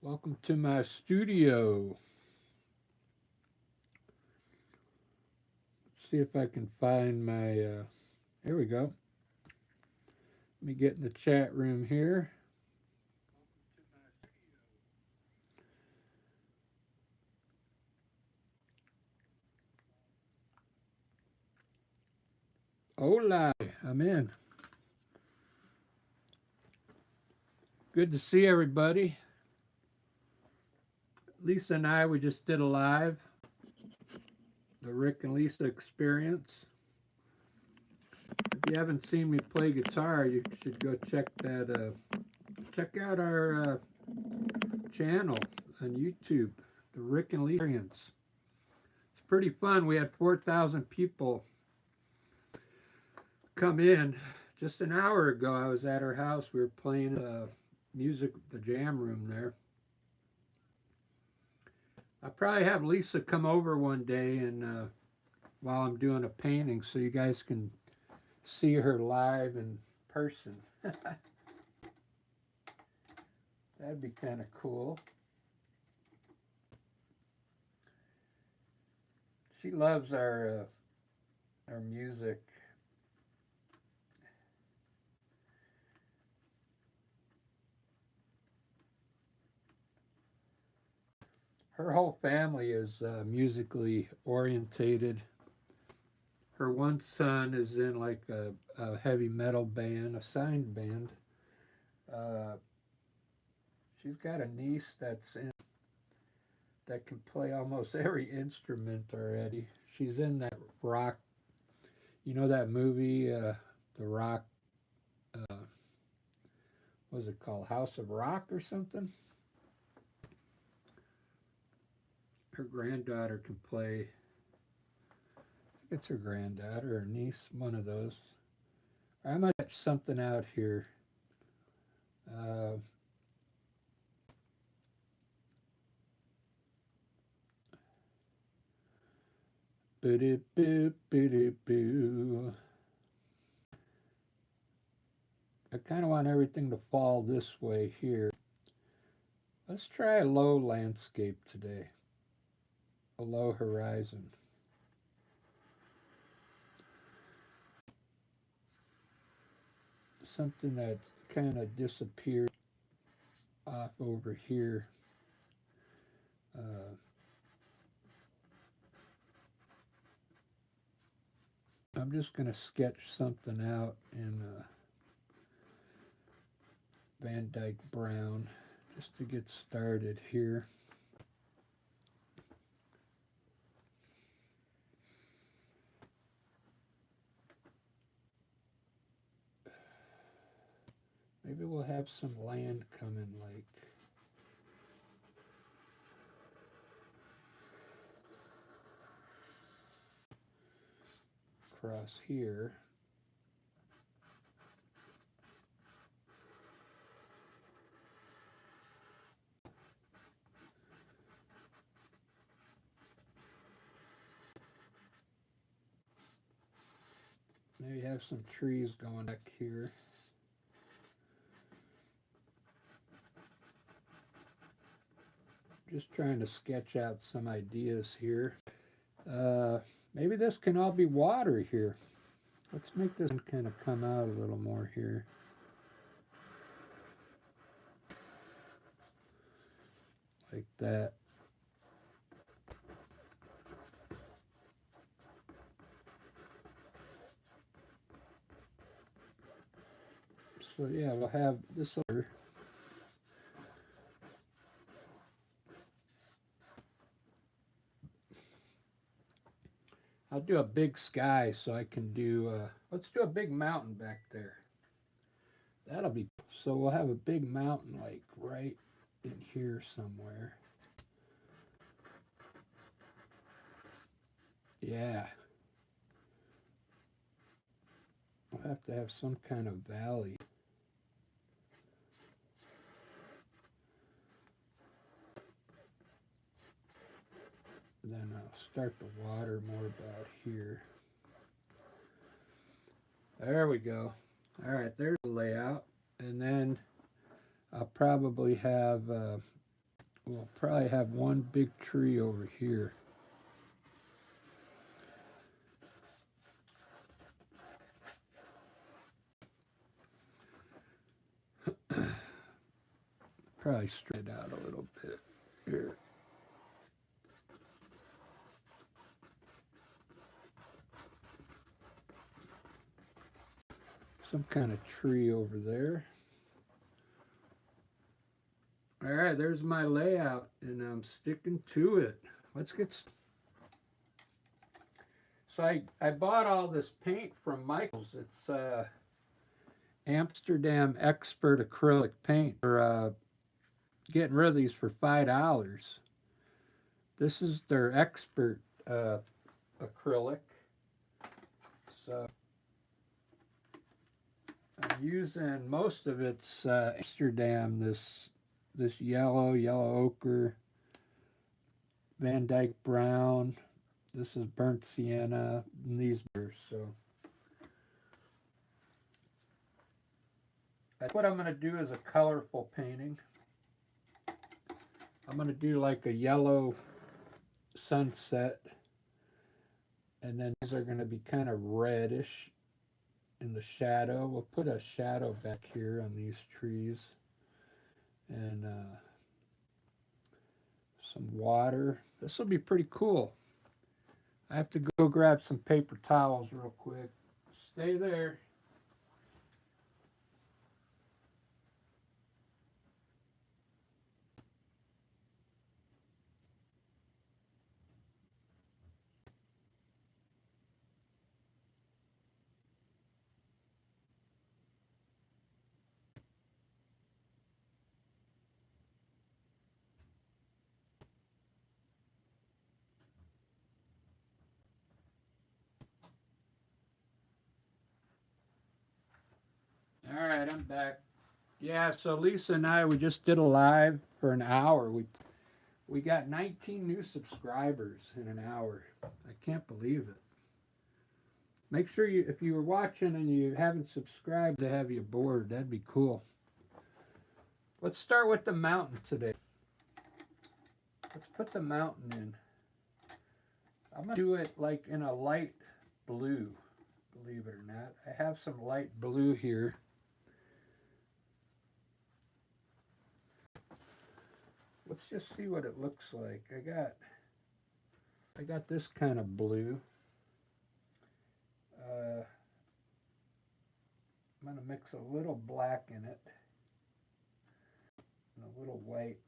Welcome to my studio. See if I can find my. Here we go. Let me get in the chat room here. Hola, I'm in. Good to see everybody. Lisa and I, we just did a live, the Rick and Lisa experience. If you haven't seen me play guitar, you should go check that. Check out our channel on YouTube, the Rick and Lisa experience. It's pretty fun. We had 4,000 people come in. Just an hour ago, I was at her house. We were playing music, the jam room there. I'll probably have Lisa come over one day and while I'm doing a painting so you guys can see her live in person. That'd be kind of cool. She loves our music. Her whole family is musically orientated. Her one son is in like a heavy metal band, a signed band. Uh, she's got a niece that can play almost every instrument already. She's in that rock, you know that movie, the rock, uh, what was it called, House of Rock or something? Her granddaughter can play. I think it's her granddaughter or niece, one of those. I might catch something out here. Uh, boo boo boo boo. I kind of want everything to fall this way here. Let's try a low landscape today, a low horizon. Something that kind of disappeared off over here. Uh, I'm just going to sketch something out in Van Dyke Brown just to get started here. Maybe we'll have some land coming like across here. Maybe have some trees going back here. Just trying to sketch out some ideas here. Maybe this can all be water here. Let's make this kind of come out a little more here. Like that. So yeah, we'll have this over. I'll do a big sky so I can do, let's do a big mountain back there. That'll be, so we'll have a big mountain like right in here somewhere. Yeah. We'll have to have some kind of valley. Then I'll start the water more about here. There we go. All right, there's the layout. And then I'll probably have We'll probably have one big tree over here. Probably straight out a little bit here. Some kind of tree over there. All right, there's my layout, and I'm sticking to it. Let's get. So I bought all this paint from Michael's. It's Amsterdam Expert acrylic paint. We're getting rid of these for $5. This is their Expert acrylic. So I'm using most of it's Amsterdam. This yellow ochre, Van Dyke brown. This is burnt sienna, and these are so. What I'm going to do is a colorful painting. I'm going to do like a yellow sunset, and then these are going to be kind of reddish in the shadow. We'll put a shadow back here on these trees, and some water. This will be pretty cool. I have to go grab some paper towels real quick. Stay there. All right, I'm back. Yeah, so Lisa and I, we just did a live for an hour. We got 19 new subscribers in an hour. I can't believe it. Make sure you, if you were watching and you haven't subscribed, to have you aboard. That'd be cool. Let's start with the mountain today. Let's put the mountain in. I'm going to do it like in a light blue, believe it or not. I have some light blue here. Let's just see what it looks like. I got this kind of blue. I'm going to mix a little black in it and a little white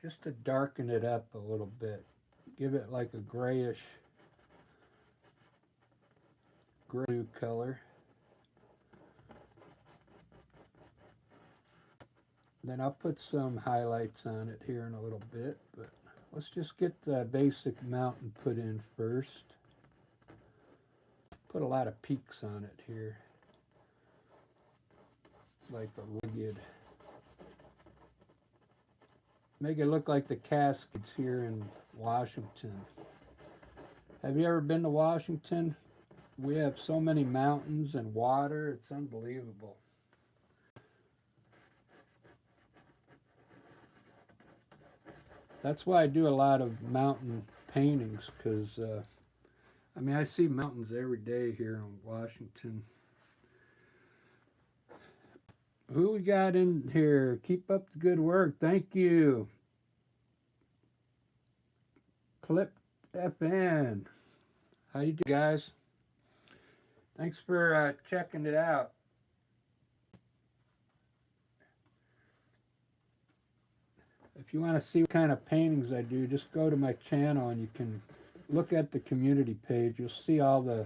just to darken it up a little bit. Give it like a grayish gray color. Then I'll put some highlights on it here in a little bit, but let's just get the basic mountain put in first. Put a lot of peaks on it here. It's like a rugged. Make it look like the Cascades here in Washington. Have you ever been to Washington? We have so many mountains and water, it's unbelievable. That's why I do a lot of mountain paintings, because I mean, I see mountains every day here in Washington. Who we got in here? Keep up the good work. Thank you. Clip FN. How you doing, guys? Thanks for checking it out. If you want to see what kind of paintings I do, just go to my channel and you can look at the community page. You'll see all the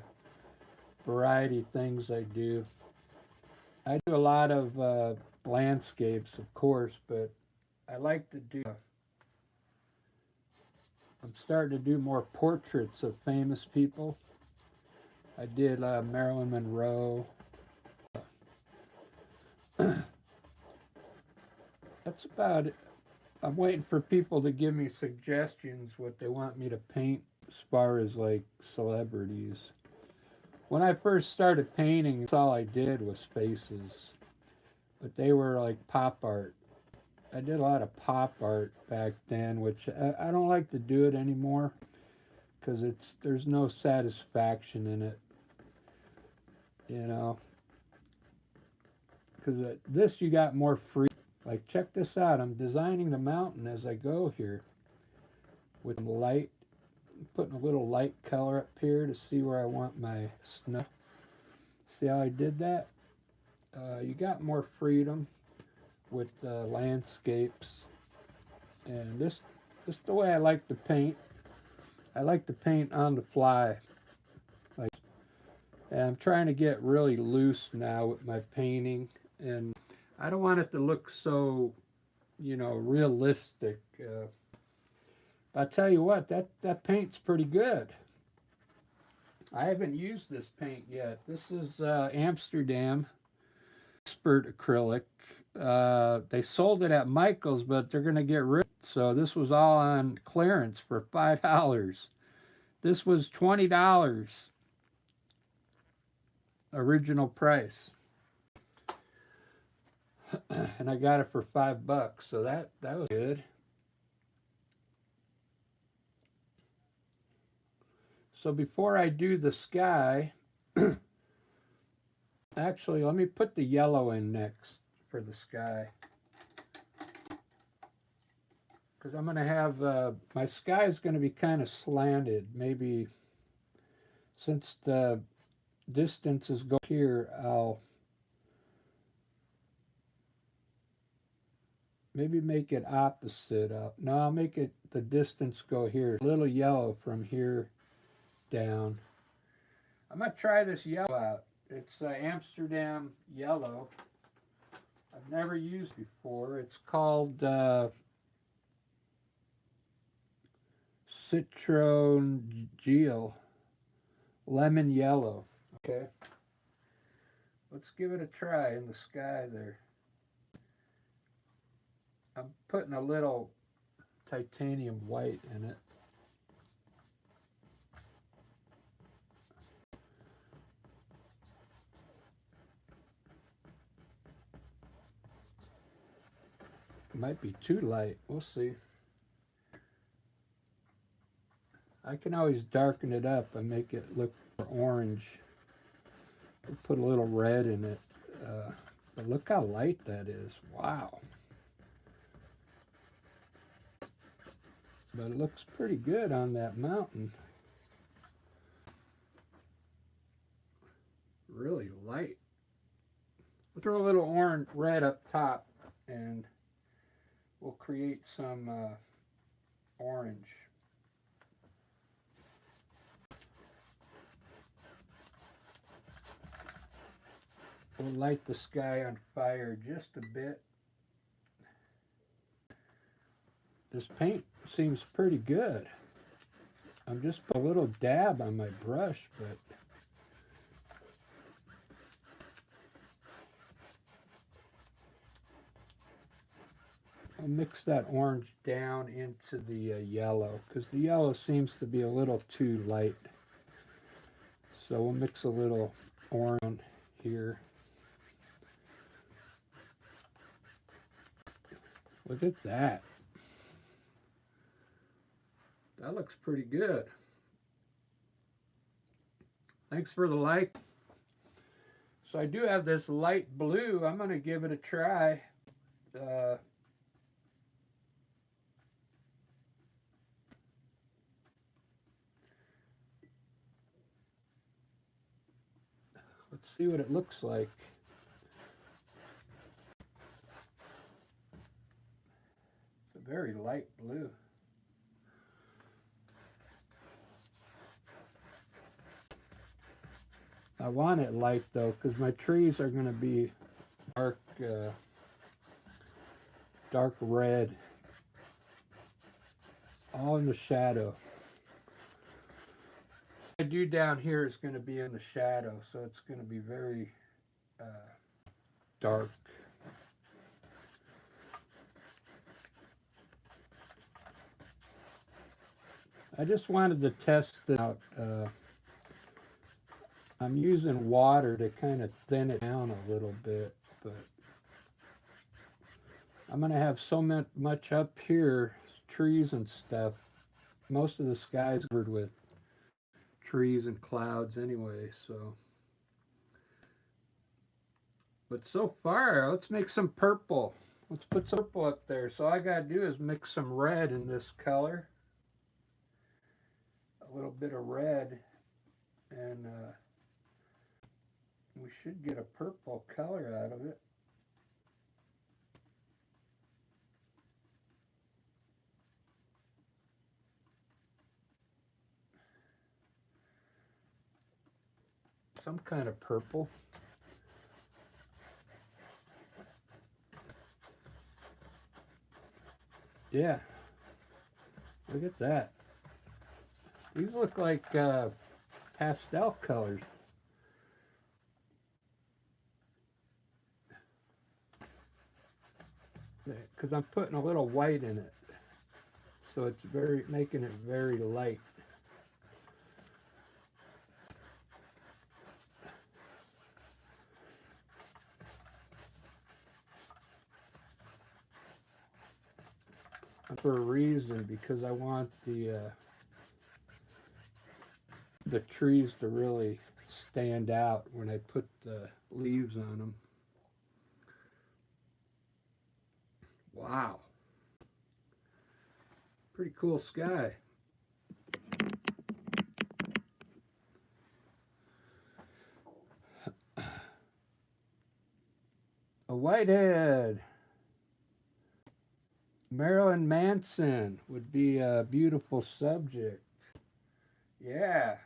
variety of things I do. I do a lot of landscapes, of course, but I like to do, I'm starting to do more portraits of famous people. I did Marilyn Monroe. That's about it. I'm waiting for people to give me suggestions what they want me to paint as far as like celebrities. When I first started painting, that's all I did was faces. But they were like pop art. I did a lot of pop art back then, which I don't like to do it anymore because there's no satisfaction in it, you know. Because this you got more free. Like check this out. I'm designing the mountain as I go here with light, putting a little light color up here to see where I want my snow. See how I did that? You got more freedom with landscapes, and this is the way I like to paint. I like to paint on the fly, like, and I'm trying to get really loose now with my painting, and I don't want it to look so, you know, realistic. I tell you what, that paint's pretty good. I haven't used this paint yet. This is Amsterdam Expert acrylic. They sold it at Michael's, but they're going to get rid of it. So this was all on clearance for $5. This was $20 original price. And I got it for $5. So that was good. So before I do the sky, actually, let me put the yellow in next for the sky. Because I'm going to have, my sky is going to be kind of slanted. Maybe since the distances go here, I'll maybe make it opposite up. No, I'll make it the distance go here. A little yellow from here down. I'm going to try this yellow out. It's Amsterdam yellow. I've never used before. It's called Citrongeal lemon yellow. Okay, let's give it a try in the sky there. I'm putting a little titanium white in it. It might be too light. We'll see. I can always darken it up and make it look orange. I'll put a little red in it. But look how light that is. Wow. But it looks pretty good on that mountain. Really light. We'll throw a little orange red up top and we'll create some orange. We'll light the sky on fire just a bit. This paint seems pretty good. I'm just put a little dab on my brush, but I'll mix that orange down into the yellow because the yellow seems to be a little too light. So we'll mix a little orange here. Look at that. That looks pretty good. Thanks for the like. So I do have this light blue. I'm going to give it a try. Let's see what it looks like. It's a very light blue. I want it light though, because my trees are going to be dark red, all in the shadow. What I do down here is going to be in the shadow, so it's going to be very dark. I just wanted to test it out. I'm using water to kind of thin it down a little bit, but I'm going to have so much up here, trees and stuff. Most of the sky's covered with trees and clouds anyway, so. But so far, let's make some purple. Let's put some purple up there. So all I got to do is mix some red in this color. A little bit of red, and we should get a purple color out of it. Some kind of purple. Yeah, look at that. These look like pastel colors. Because I'm putting a little white in it, so it's making it very light. For a reason, because I want the trees to really stand out when I put the leaves on them. Wow, pretty cool sky. A whitehead. Marilyn Manson would be a beautiful subject. Yeah.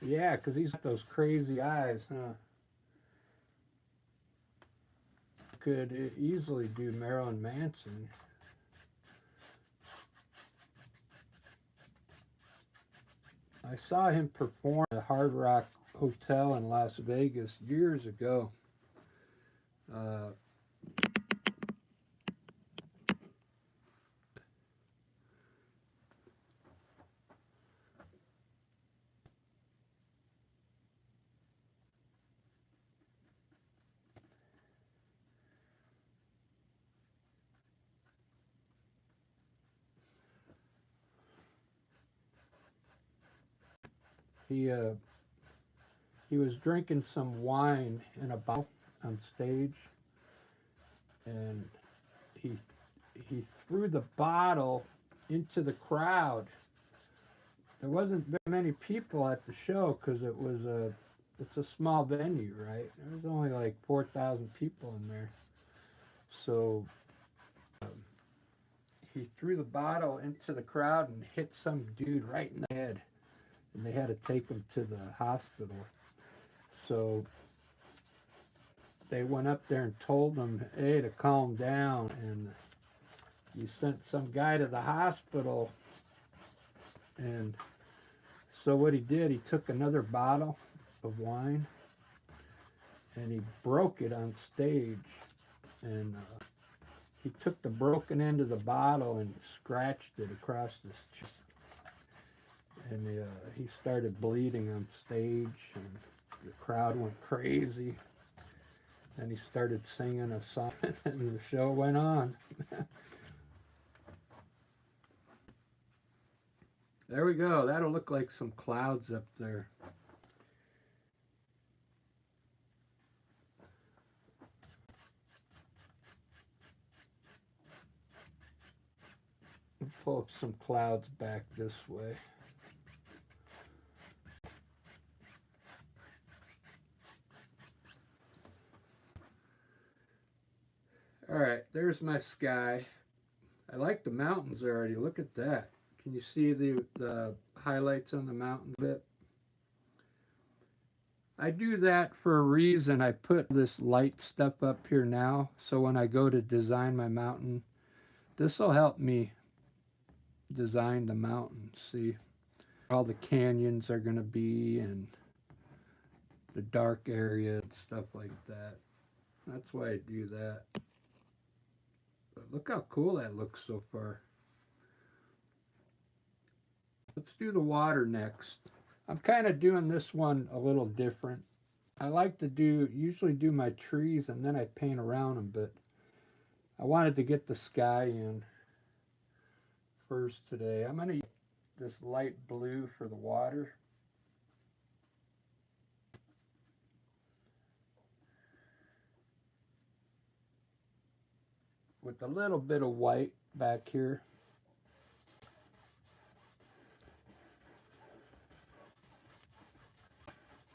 Yeah, because he's got those crazy eyes, huh? Could easily do Marilyn Manson. I saw him perform at Hard Rock Hotel in Las Vegas years ago. Uh, he uh, he was drinking some wine in a bottle on stage, and he he threw the bottle into the crowd. There wasn't very many people at the show because it's a small venue, right? There was only like 4,000 people in there. So um, he threw the bottle into the crowd and hit some dude right in the head, and they had to take him to the hospital. So they went up there and told him, hey, to calm down, and you sent some guy to the hospital. And so what he did, he took another bottle of wine and he broke it on stage, and he took the broken end of the bottle and scratched it across his chest, and he started bleeding on stage, and the crowd went crazy, and he started singing a song and the show went on. There we go. That'll look like some clouds up there. Pull up some clouds back this way. All right, there's my sky. I like the mountains already. Look at that. Can you see the highlights on the mountain bit? I do that for a reason. I put this light stuff up here now, so when I go to design my mountain, this will help me design the mountain. See, all the canyons are going to be, and the dark area and stuff like that. That's why I do that. But look how cool that looks so far. Let's do the water next. I'm kind of doing this one a little different. I like to usually do my trees and then I paint around them, but I wanted to get the sky in first today. I'm going to use this light blue for the water. With a little bit of white back here.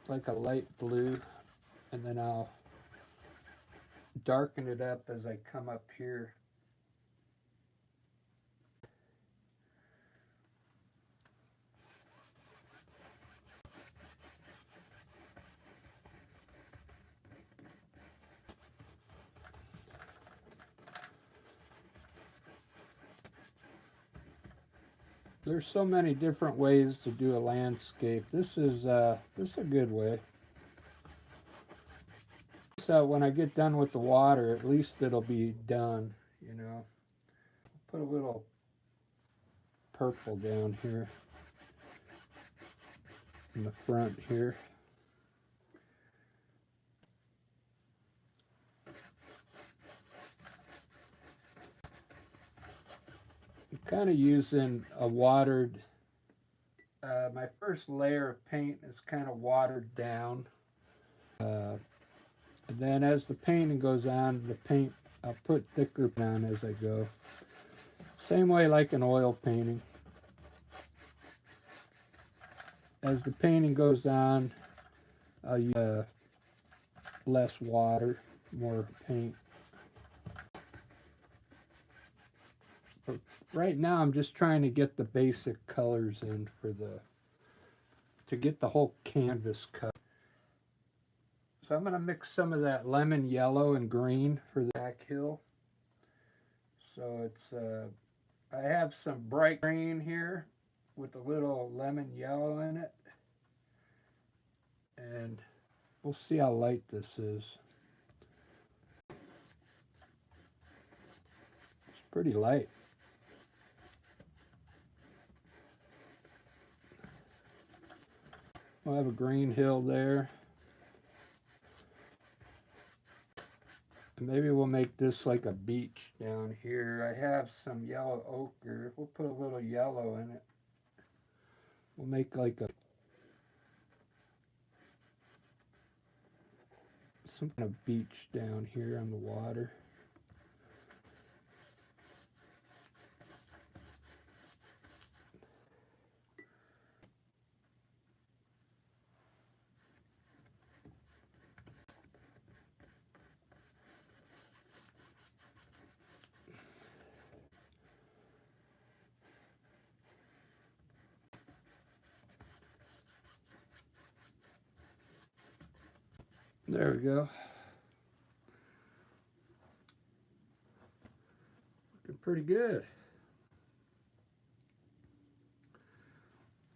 Like a light blue, and then I'll darken it up as I come up here. There's so many different ways to do a landscape. This is a good way. So when I get done with the water, at least it'll be done, you know. Put a little purple down here in the front here. I'm kind of using a watered, my first layer of paint is kind of watered down. And then as the painting goes on, the paint, I'll put thicker down as I go. Same way like an oil painting. As the painting goes on, I'll use less water, more paint. But right now I'm just trying to get the basic colors in to get the whole canvas cut. So I'm going to mix some of that lemon yellow and green for the back hill. So it's, I have some bright green here with a little lemon yellow in it. And we'll see how light this is. It's pretty light. We'll have a green hill there. Maybe we'll make this like a beach down here. I have some yellow ochre. We'll put a little yellow in it. We'll make like some kind of beach down here on the water. There we go. Looking pretty good.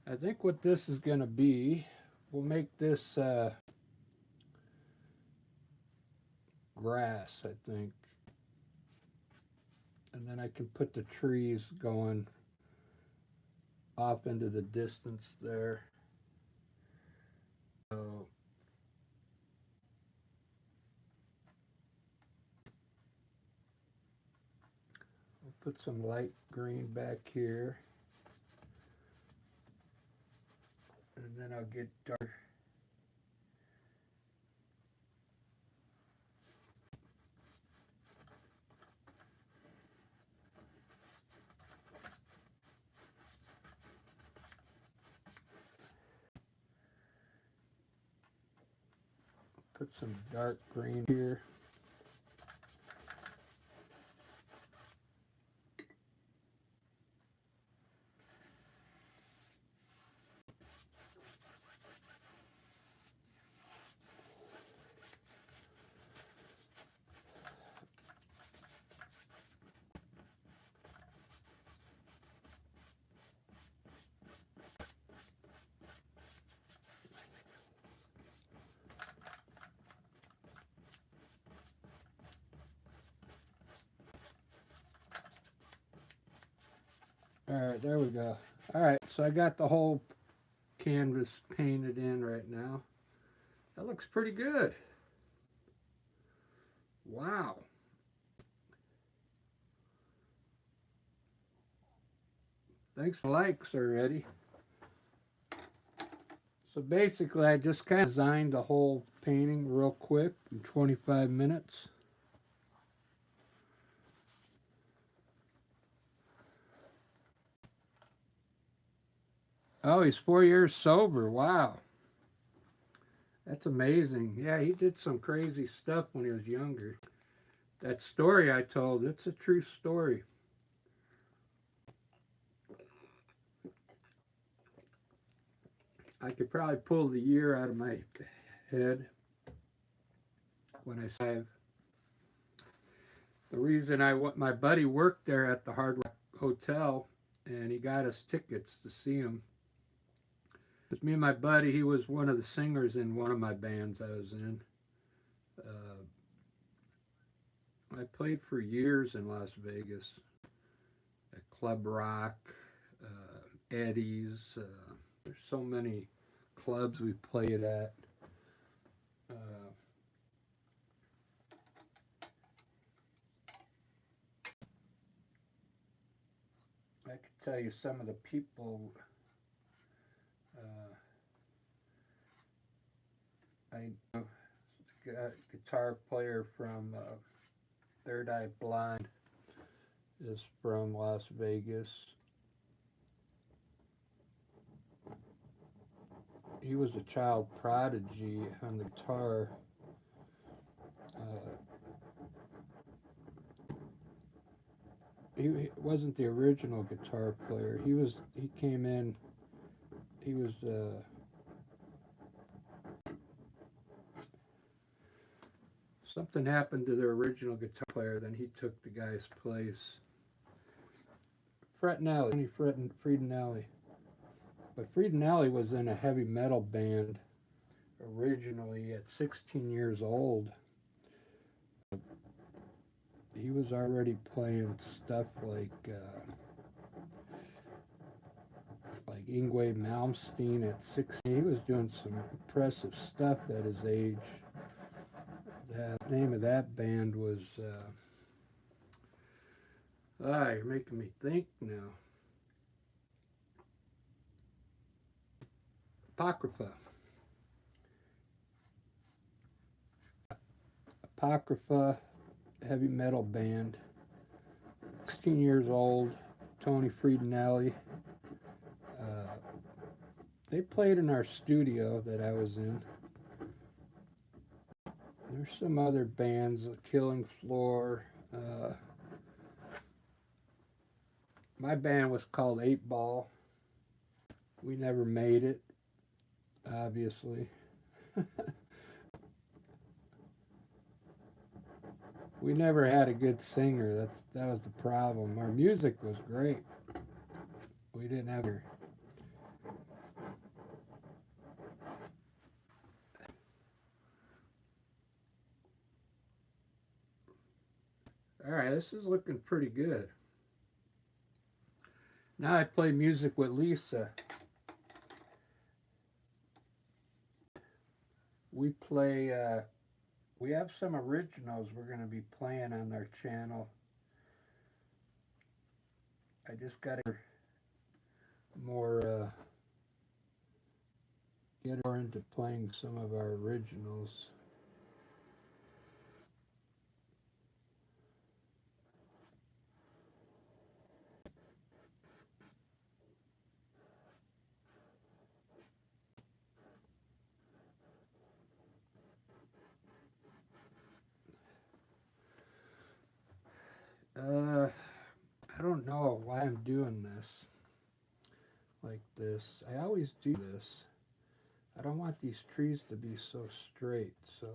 I think what this is going to be, we'll make this grass, I think. And then I can put the trees going off into the distance there. So put some light green back here, and then I'll get dark. Put some dark green here. All right, there we go. All right, so I got the whole canvas painted in right now. That looks pretty good. Wow. Thanks for likes already. So basically, I just kind of designed the whole painting real quick in 25 minutes. Oh, he's 4 years sober. Wow. That's amazing. Yeah, he did some crazy stuff when he was younger. That story I told, it's a true story. I could probably pull the year out of my head when I say the reason my buddy worked there at the Hard Rock Hotel, and he got us tickets to see him. It's me and my buddy. He was one of the singers in one of my bands I was in. I played for years in Las Vegas at Club Rock, Eddie's. There's so many clubs we played at. Uh, I could tell you some of the people. I know a guitar player from Third Eye Blind is from Las Vegas. He was a child prodigy on the guitar. He wasn't the original guitar player. He came in. He was something happened to the original guitar player. Then he took the guy's place. Tony Fredenelli. But Fredenelli was in a heavy metal band originally at 16 years old. He was already playing stuff like Yngwie Malmsteen at 16. He was doing some impressive stuff at his age. The name of that band was you're making me think now. Apocrypha heavy metal band. 16 years old. Tony Fredenelli. They played in our studio that I was in. There's some other bands, Killing Floor. My band was called 8 Ball. We never made it, obviously. We never had a good singer. That was the problem. Our music was great. We didn't have her. All right, this is looking pretty good. Now I play music with Lisa. We play, we have some originals we're going to be playing on our channel. I just got to get more into playing some of our originals. I don't know why I'm doing this like this. I always do this. I don't want these trees to be so straight, so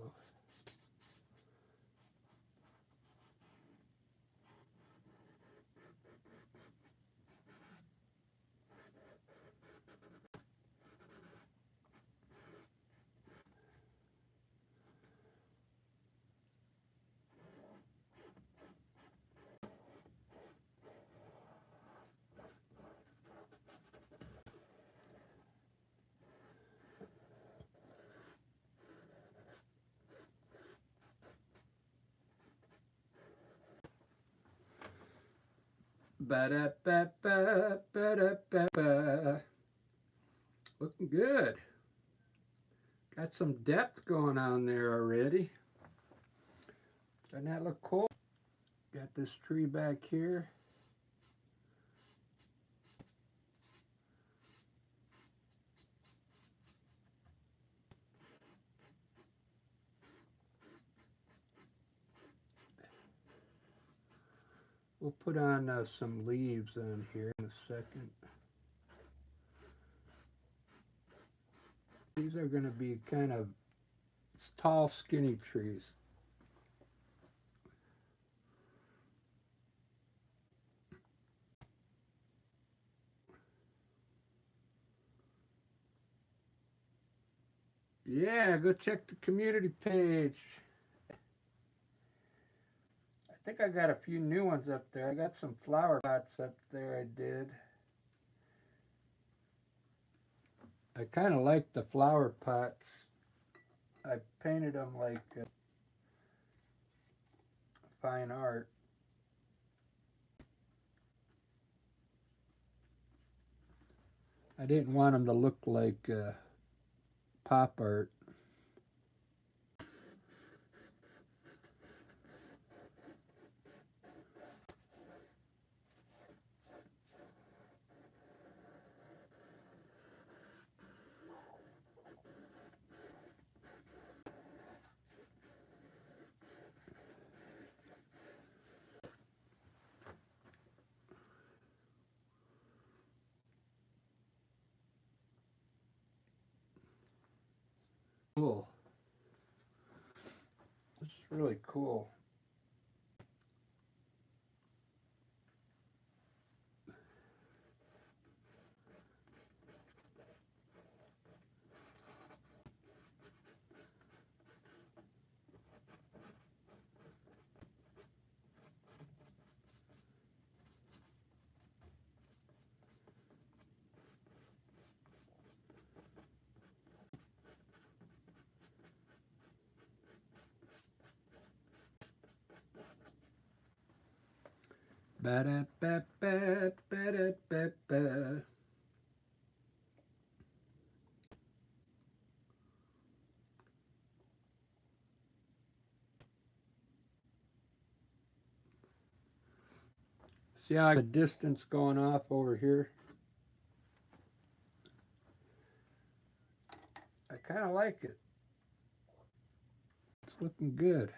Ba-da-ba-ba, ba-da-ba-ba. Looking good. Got some depth going on there already. Doesn't that look cool? Got this tree back here. We'll put on some leaves on here in a second. These are going to be kind of tall, skinny trees. Yeah, go check the community page. I think I got a few new ones up there. I got some flower pots up there I did. I kind of like the flower pots. I painted them like fine art. I didn't want them to look like pop art. Cool. It's really cool. Ba-da-ba-ba, ba-da-ba-ba. See how I got the distance going off over here? I kind of like it. It's looking good.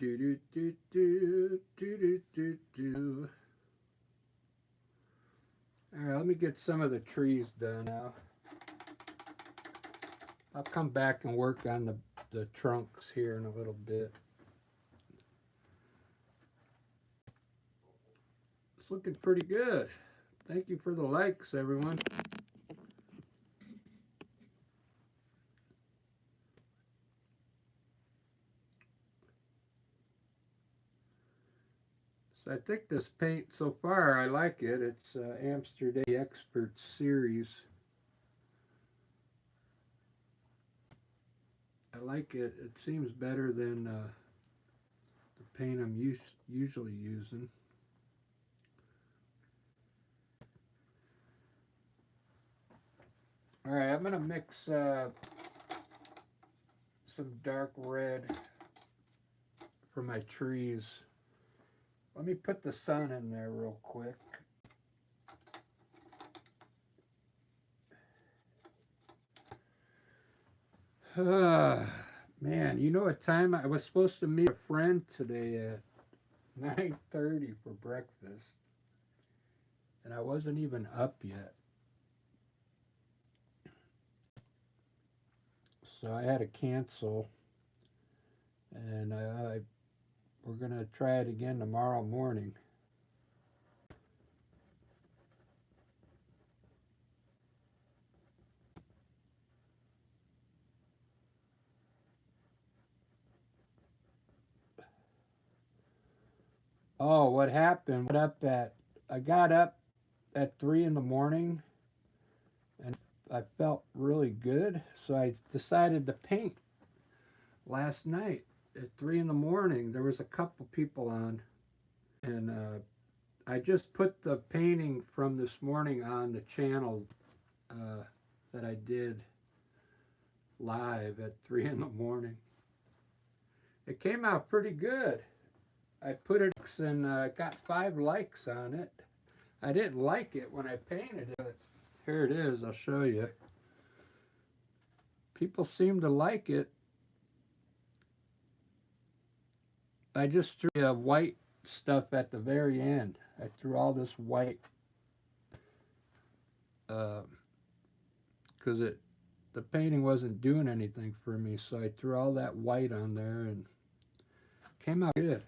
Do do do do do do do do. All right, let me get some of the trees done now. I'll come back and work on the trunks here in a little bit. It's looking pretty good. Thank you for the likes, everyone. So I think this paint so far, I like it. It's Amsterdam Expert Series. I like it. It seems better than the paint I'm usually using. All right, I'm gonna mix some dark red for my trees. Let me put the sun in there real quick. Man, you know what time I was supposed to meet a friend today at 9:30 for breakfast, and I wasn't even up yet. So I had to cancel, and we're gonna try it again tomorrow morning. Oh, what happened? I got up at 3 in the morning, and I felt really good, so I decided to paint last night at 3 in the morning. There was a couple people on, and I just put the painting from this morning on the channel that I did live at 3 in the morning. It came out pretty good. I put it and got 5 likes on it. I didn't like it when I painted it, but here it is. I'll show you. People seem to like it. I just threw white stuff at the very end. I threw all this white because the painting wasn't doing anything for me, so I threw all that white on there and it came out good.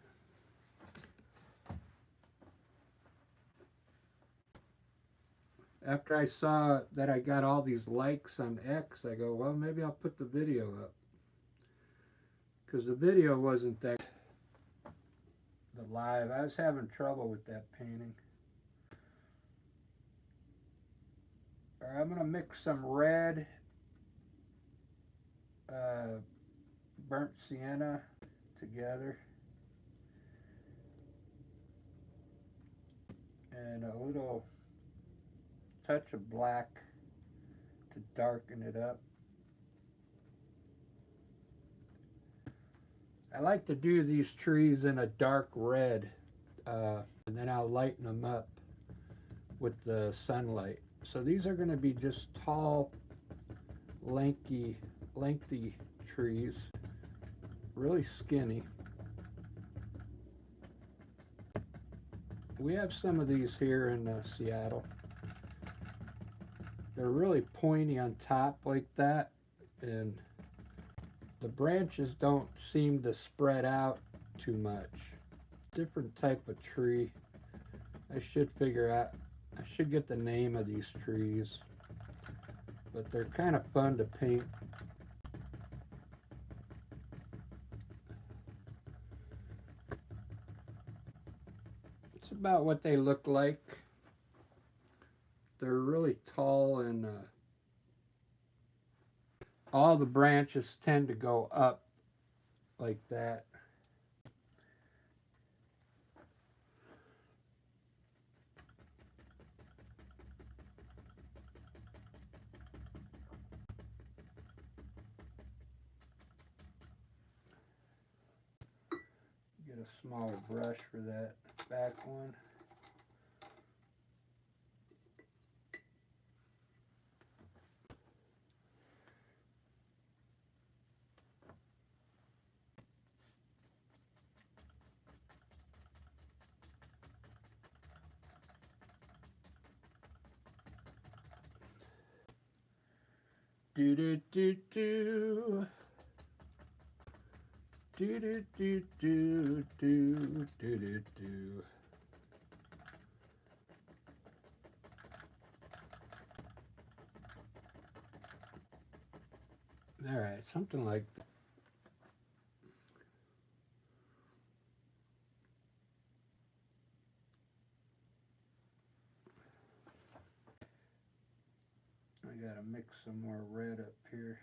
After I saw that I got all these likes on X, I go, well, maybe I'll put the video up, because the video wasn't that the live. I was having trouble with that painting. All right, I'm going to mix some red burnt sienna together and a little touch of black to darken it up. I like to do these trees in a dark red, and then I'll lighten them up with the sunlight. So these are going to be just tall, lengthy trees, really skinny. We have some of these here in Seattle. They're really pointy on top like that, and the branches don't seem to spread out too much. Different type of tree. I should get the name of these trees, but they're kind of fun to paint. It's about what they look like. They're really tall, and all the branches tend to go up like that. Get a smaller brush for that back one. Do do do do. Do do do do do do do do. All right, something like that. I gotta mix some more red up here.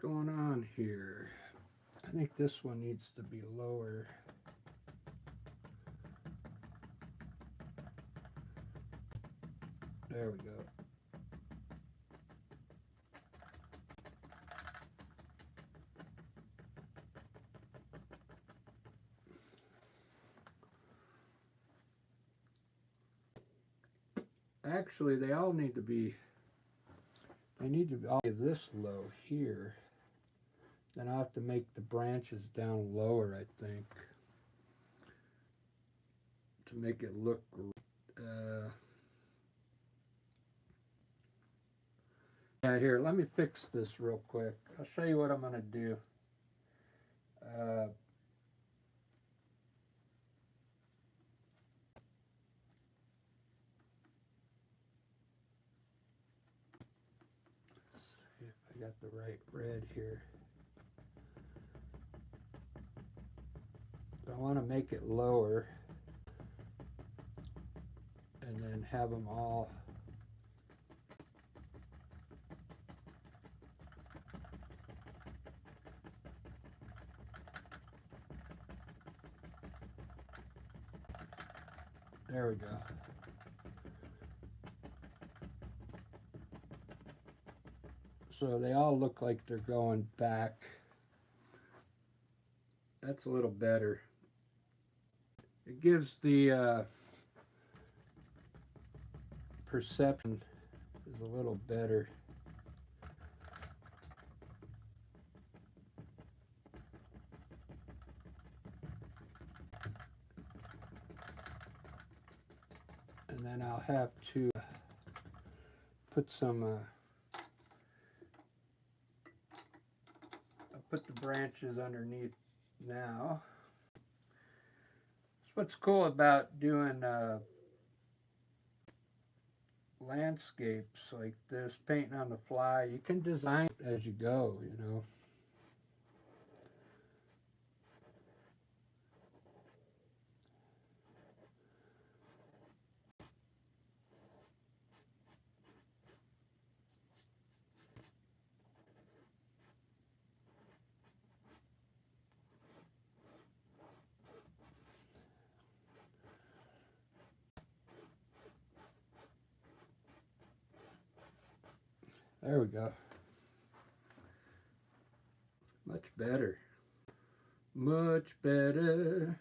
going on here? I think this one needs to be lower. There we go. Actually, they all need to be, they need to be all this low here. Then I'll have to make the branches down lower, I think, to make it look, yeah, here, let me fix this real quick. I'll show you what I'm going to do. See if I got the right red here. So I want to make it lower and then have them all there we go. So they all look like they're going back. That's a little better. It gives the perception is a little better. And then I'll have to put some I'll put the branches underneath now. So what's cool about doing landscapes like this, painting on the fly, you can design it as you go, you know. There we go. Much better. Much better.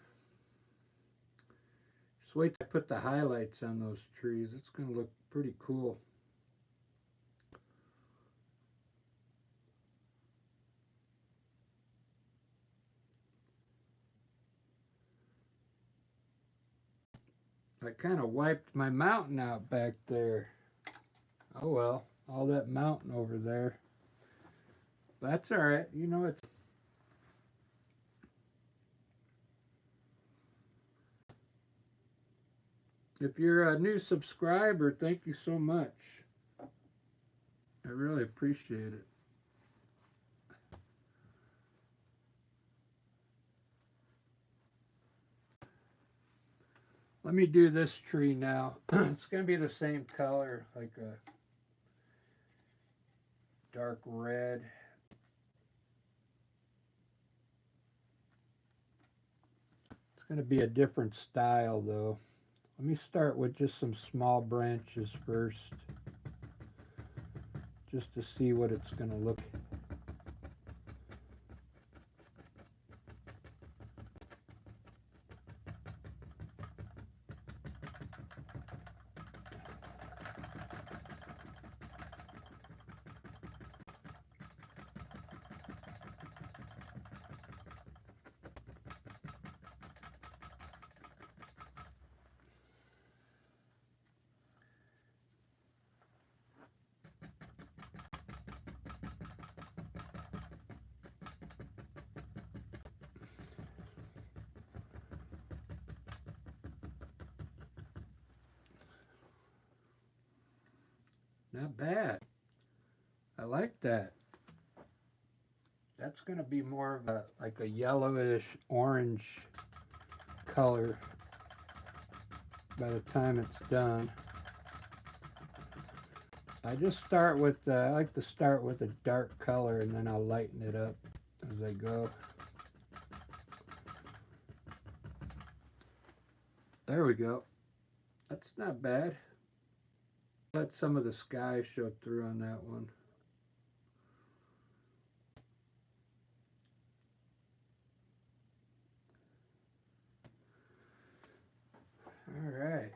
Just wait till I put the highlights on those trees. It's going to look pretty cool. I kind of wiped my mountain out back there. Oh well, all that mountain over there. That's all right. You know, it's if you're a new subscriber, thank you so much. I really appreciate it. Let me do this tree now. It's going to be the same color, like a dark red. It's going to be a different style though. Let me start with just some small branches first, just to see what it's going to look like. Not bad. I like that. That's going to be more of a like a yellowish orange color by the time it's done. I just start with, I like to start with a dark color and then I'll lighten it up as I go. There we go. That's not bad. Let some of the sky show through on that one. All right.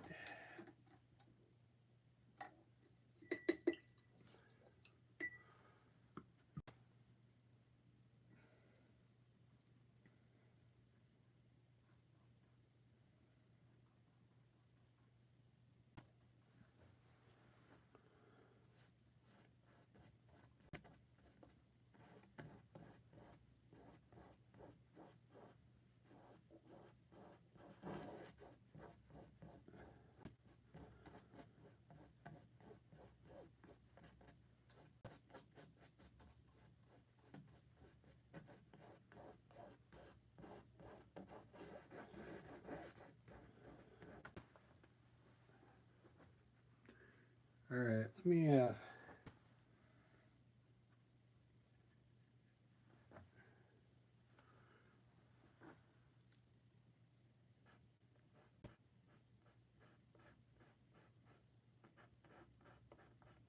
All right. Let me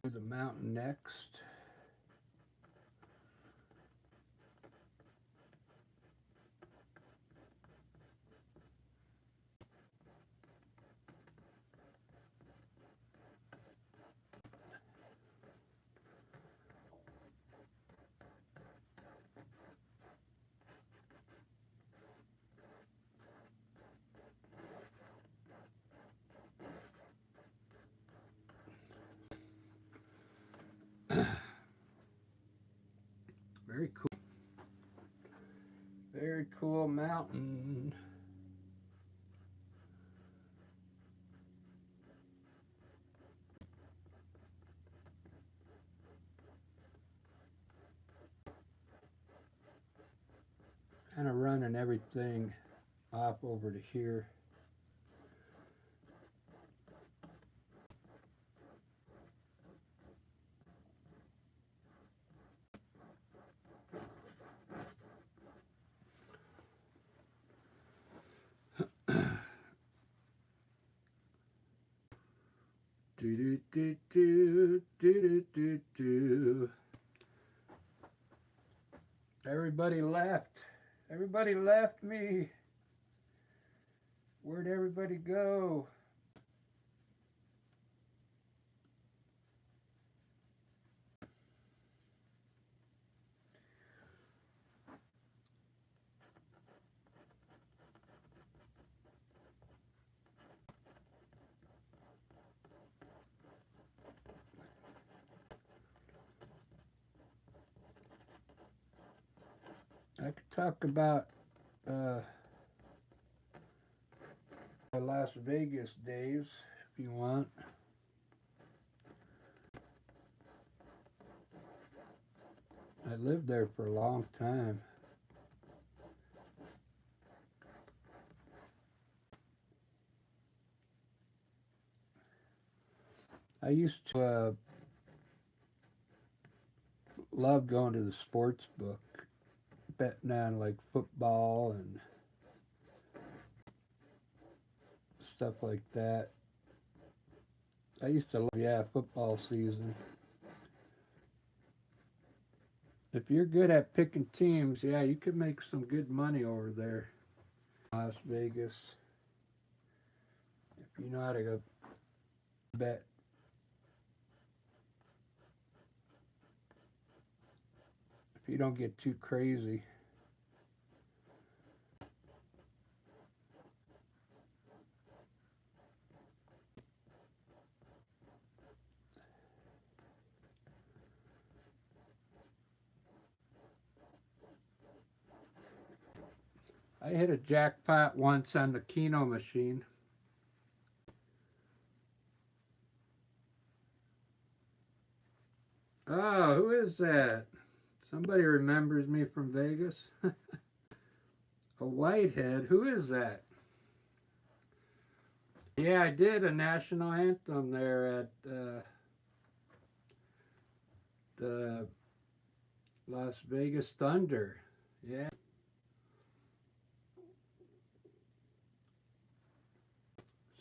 do the mountain next. Very cool. Very cool mountain. Kind of running everything off over to here. Do do do do do do do. Everybody left. Everybody left me. Where'd everybody go? I could talk about my Las Vegas days if you want. I lived there for a long time. I used to love going to the sports book, betting on like football and stuff like that. I used to love, yeah, football season. If you're good at picking teams, yeah, you could make some good money over there, Las Vegas. If you know how to go bet. If you don't get too crazy. I hit a jackpot once on the Keno machine. Oh, who is that? Somebody remembers me from Vegas. A whitehead. Who is that? Yeah, I did a national anthem there at the Las Vegas Thunder. Yeah.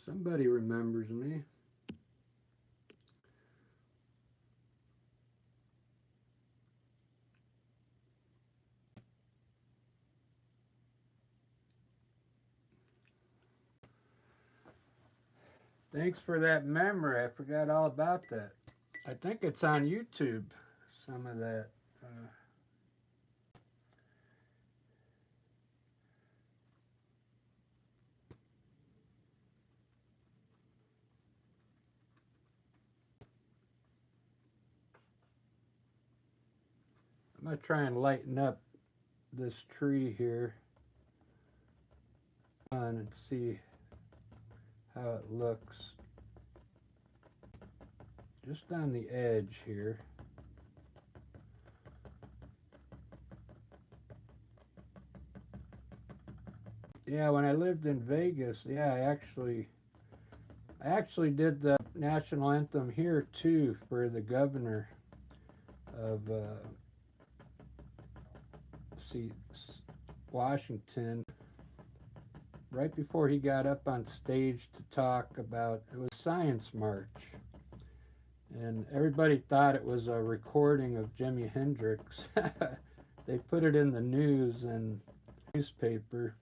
Somebody remembers me. Thanks for that memory. I forgot all about that. I think it's on YouTube, some of that. I'm going to try and lighten up this tree here and see how it looks. Just on the edge here. Yeah, when I lived in Vegas, yeah, I actually did the national anthem here too for the governor of Washington. Right before he got up on stage to talk about, it was Science March, and everybody thought it was a recording of Jimi Hendrix. They put it in the news and newspaper,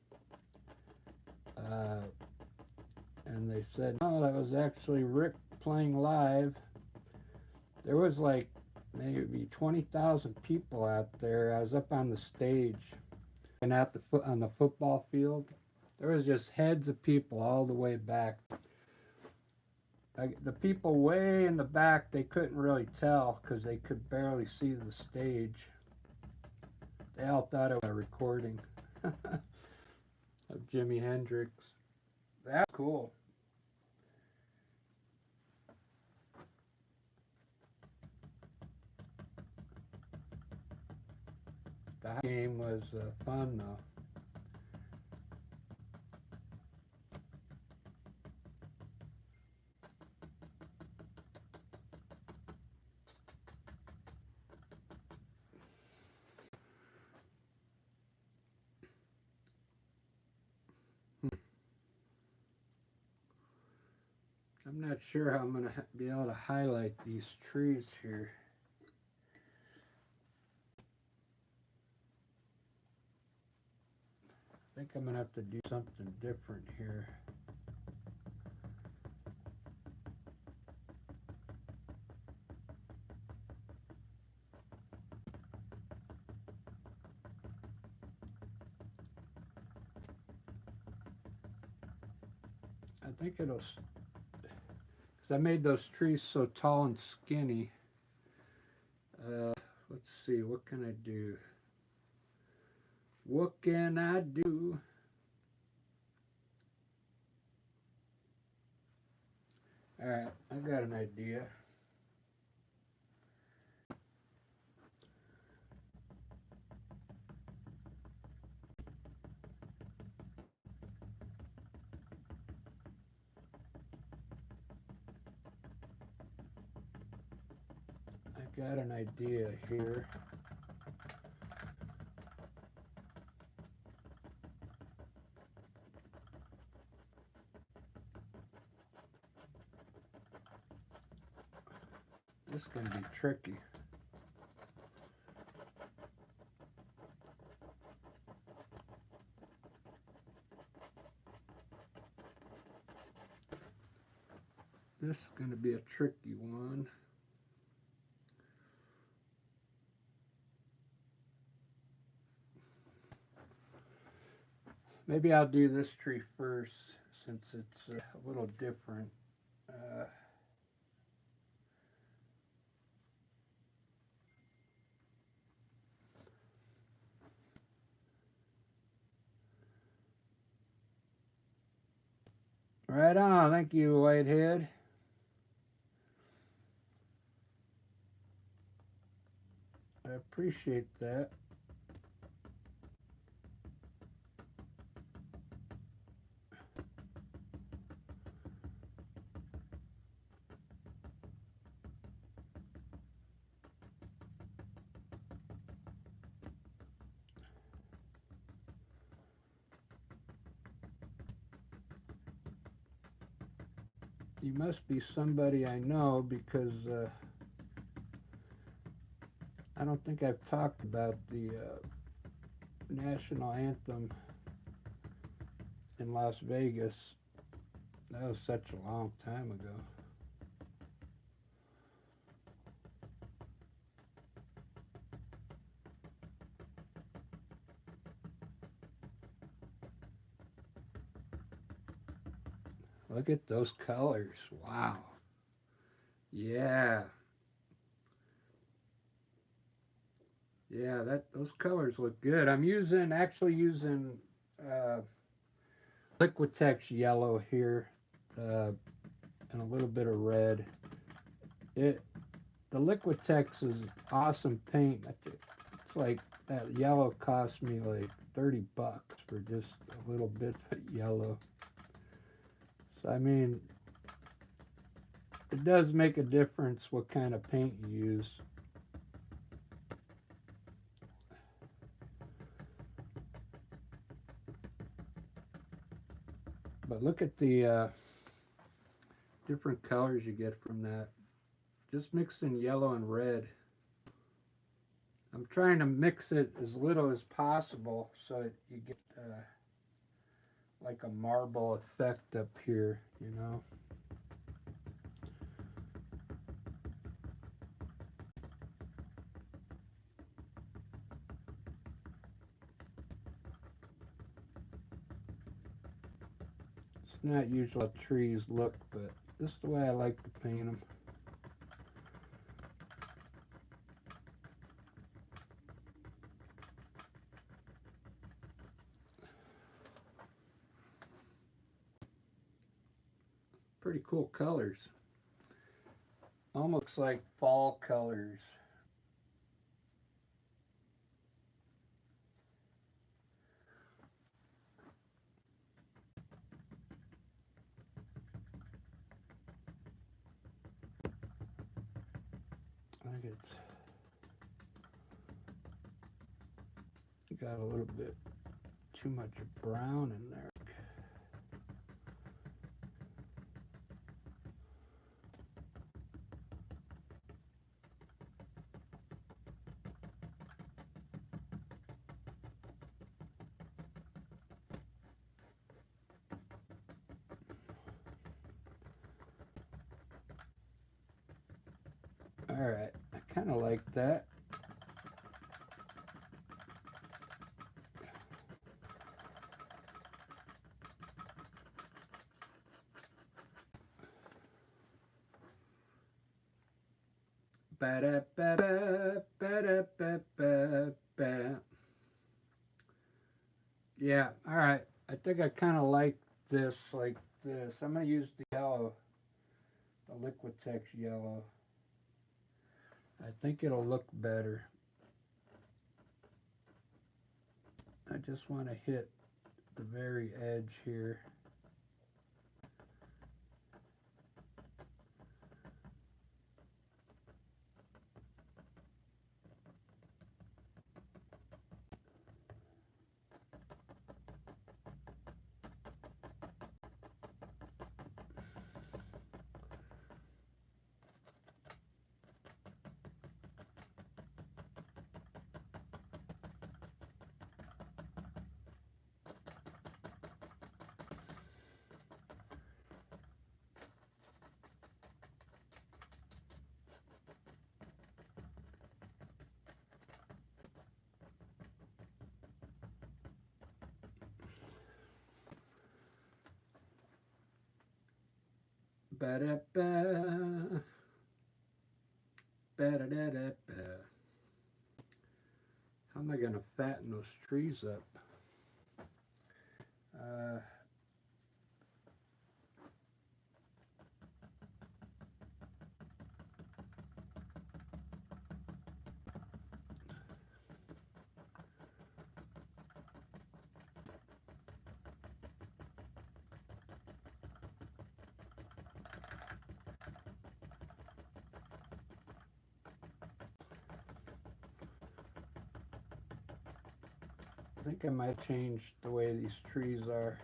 and they said, no, that was actually Rick playing live. There was like maybe 20,000 people out there. I was up on the stage and on the football field. There was just heads of people all the way back. The people way in the back, they couldn't really tell because they could barely see the stage. They all thought it was a recording of Jimi Hendrix. That's cool. The game was fun though. I'm not sure how I'm going to be able to highlight these trees here. I think I'm going to have to do something different here. I think it'll, because I made those trees so tall and skinny. Let's see, what can I do? What can I do? Alright, I got an idea. I got an idea here. This is going to be tricky. This is going to be a tricky one. Maybe I'll do this tree first since it's a little different. Right on. Thank you, Whitehead. I appreciate that. You must be somebody I know because I don't think I've talked about the national anthem in Las Vegas. That was such a long time ago. Look at those colors. Wow. Yeah. Yeah, those colors look good. I'm actually using uh, Liquitex yellow here, and a little bit of red. It the Liquitex is awesome paint. It's like that yellow cost me like $30 for just a little bit of yellow. So I mean, it does make a difference what kind of paint you use. But look at the different colors you get from that. Just mixing yellow and red. I'm trying to mix it as little as possible so you get like a marble effect up here, you know. It's not usually how trees look, but this is the way I like to paint them. Pretty cool colors. Almost like fall colors. I think it's got a little bit too much brown in there. All right, I kind of like that. Ba-da-ba-ba, yeah, all right. I think I kind of like this, like this. I'm going to use the yellow, the Liquitex yellow. I think it'll look better. I just want to hit the very edge here. Ba-da-ba, ba-da-da-da-ba. How am I going to fatten those trees up? Uh, I think I might change the way these trees are.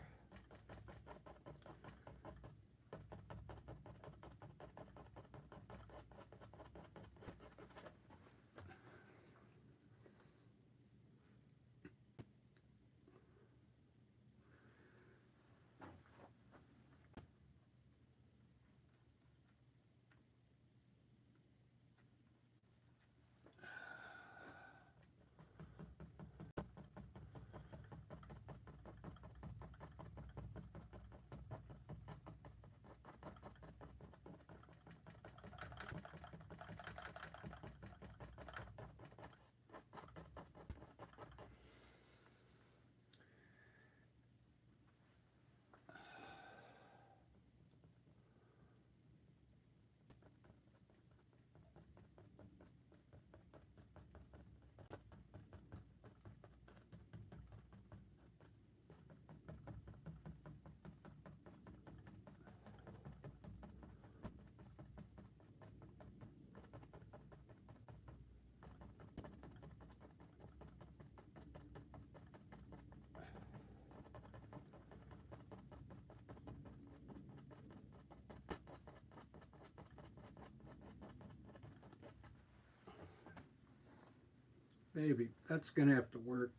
Maybe. That's going to have to work.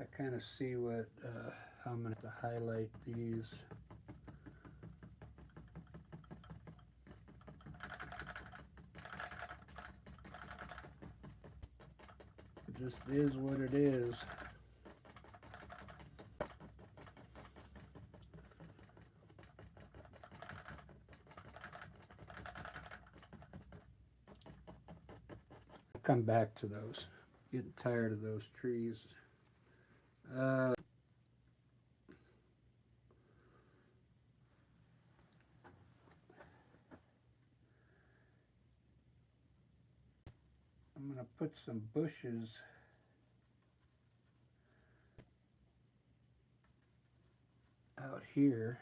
I kind of see what, how I'm going to highlight these. It just is what it is. Come back to those. Getting tired of those trees. I'm going to put some bushes out here.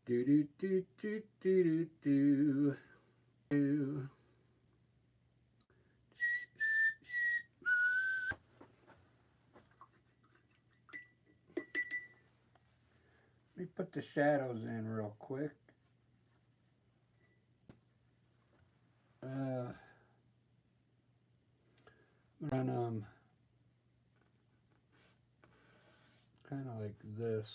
Do do do do do do do. Let me put the shadows in real quick. And kind of like this.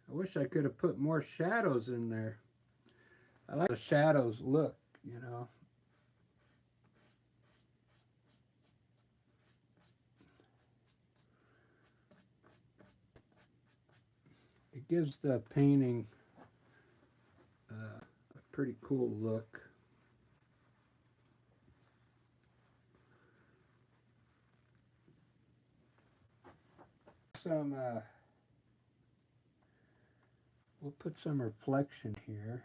I wish I could have put more shadows in there. I like the shadows look, you know. It gives the painting a pretty cool look. We'll put some reflection here.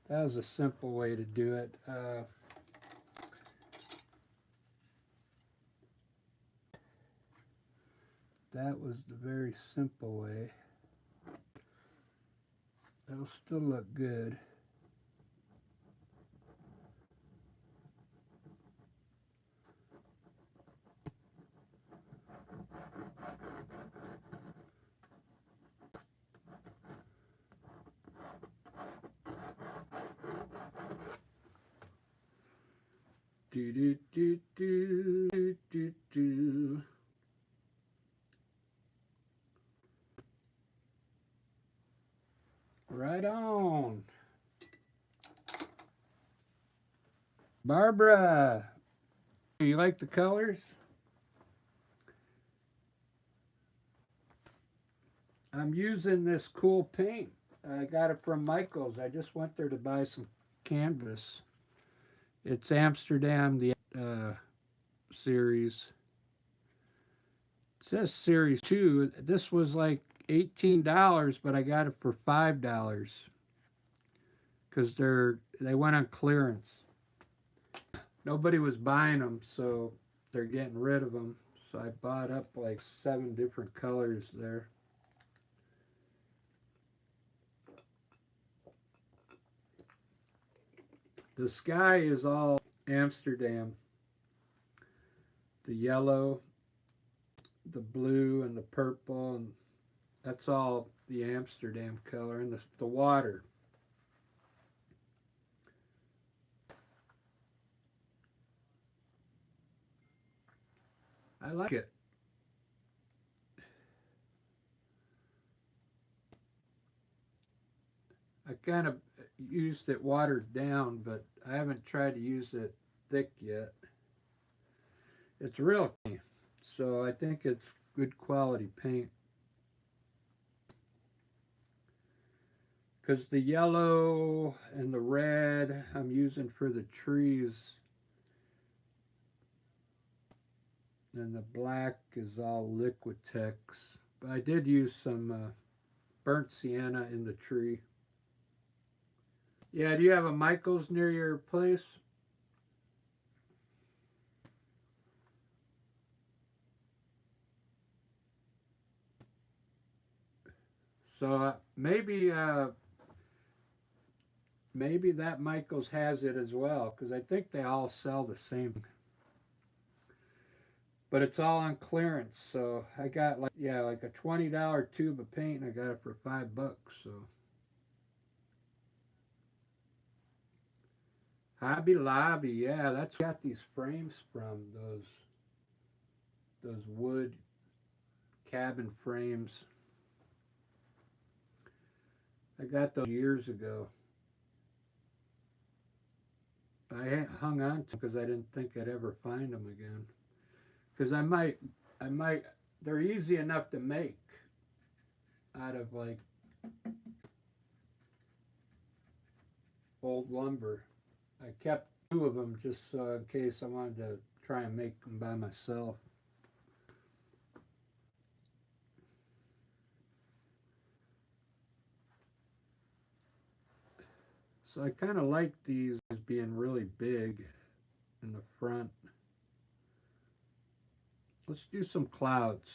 That was a simple way to do it. That was the very simple way. It'll still look good. Do do do do do do do. Right on. Barbara, you like the colors? I'm using this cool paint. I got it from Michael's. I just went there to buy some canvas. It's Amsterdam, the series. It says series 2. This was like $18, but I got it for $5 because they went on clearance. Nobody was buying them, so they're getting rid of them. So I bought up like 7 different colors there. The sky is all Amsterdam. The yellow, the blue, and the purple, and that's all the Amsterdam color. And the water. I like it. I kind of used it watered down, but I haven't tried to use it thick yet. It's real clean, so I think it's good quality paint. Because the yellow and the red I'm using for the trees, and the black is all Liquitex. But I did use some burnt sienna in the tree. Yeah, do you have a Michael's near your place? So maybe that Michael's has it as well, because I think they all sell the same. But it's all on clearance, so I got like a $20 tube of paint, and I got it for $5. So Hobby Lobby, yeah, that's got these frames from those wood cabin frames. I got those years ago. I hung on to because I didn't think I'd ever find them again. Because I might. They're easy enough to make out of like old lumber. I kept 2 of them just so in case I wanted to try and make them by myself. So I kind of like these being really big in the front. Let's do some clouds.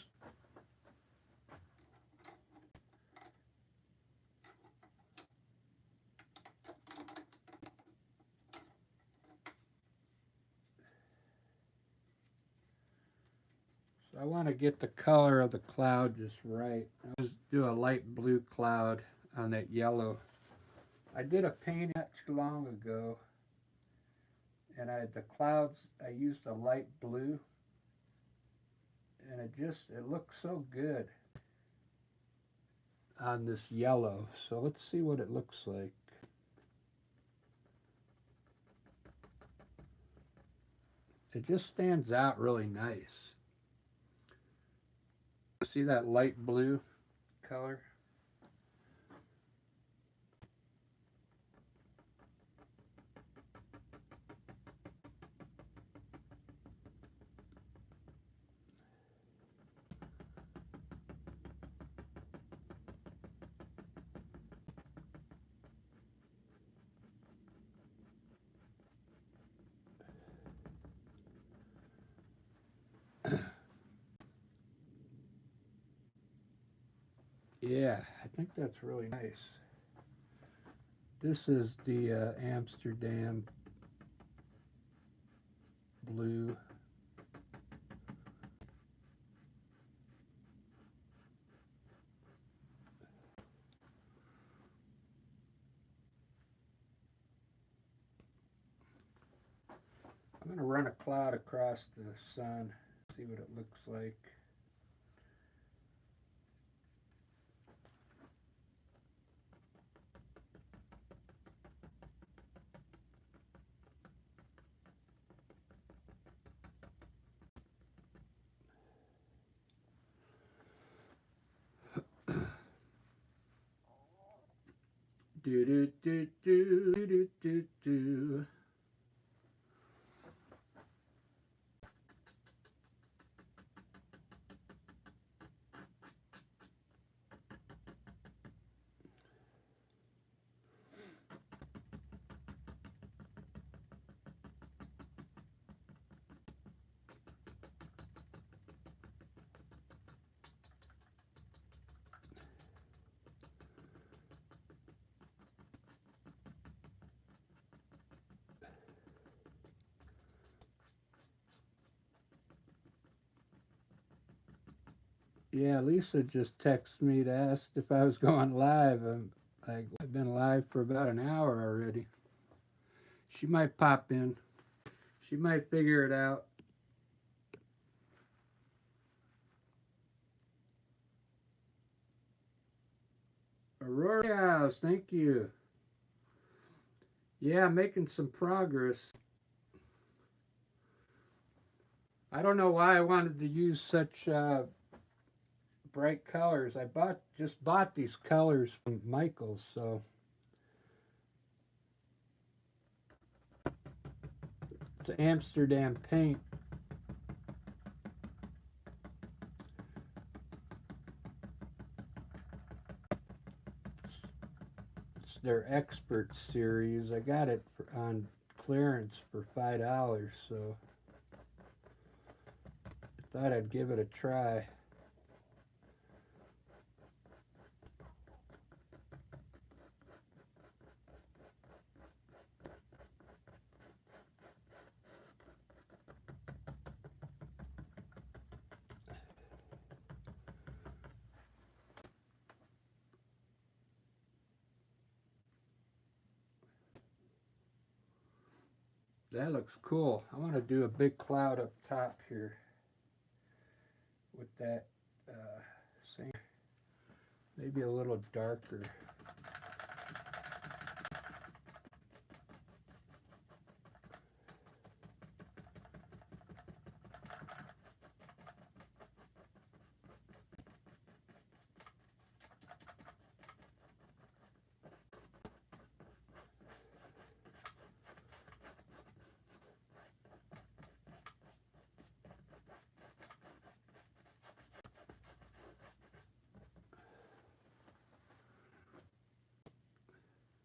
So I want to get the color of the cloud just right. I'll just do a light blue cloud on that yellow. I did a painting not too long ago, and the clouds I used a light blue, and it looks so good on this yellow. So let's see what it looks like. It just stands out really nice. See that light blue color? Yeah, I think that's really nice. This is the Amsterdam blue. I'm going to run a cloud across the sun, see what it looks like. Do do do do do do do. Yeah, Lisa just texted me to ask if I was going live. I've been live for about an hour already. She might pop in. She might figure it out. Aurora House, thank you. Yeah, making some progress. I don't know why I wanted to use such bright colors. I just bought these colors from Michaels, so it's Amsterdam paint. It's their expert series. I got it on clearance for $5, so I thought I'd give it a try. That looks cool. I want to do a big cloud up top here with that same, maybe a little darker.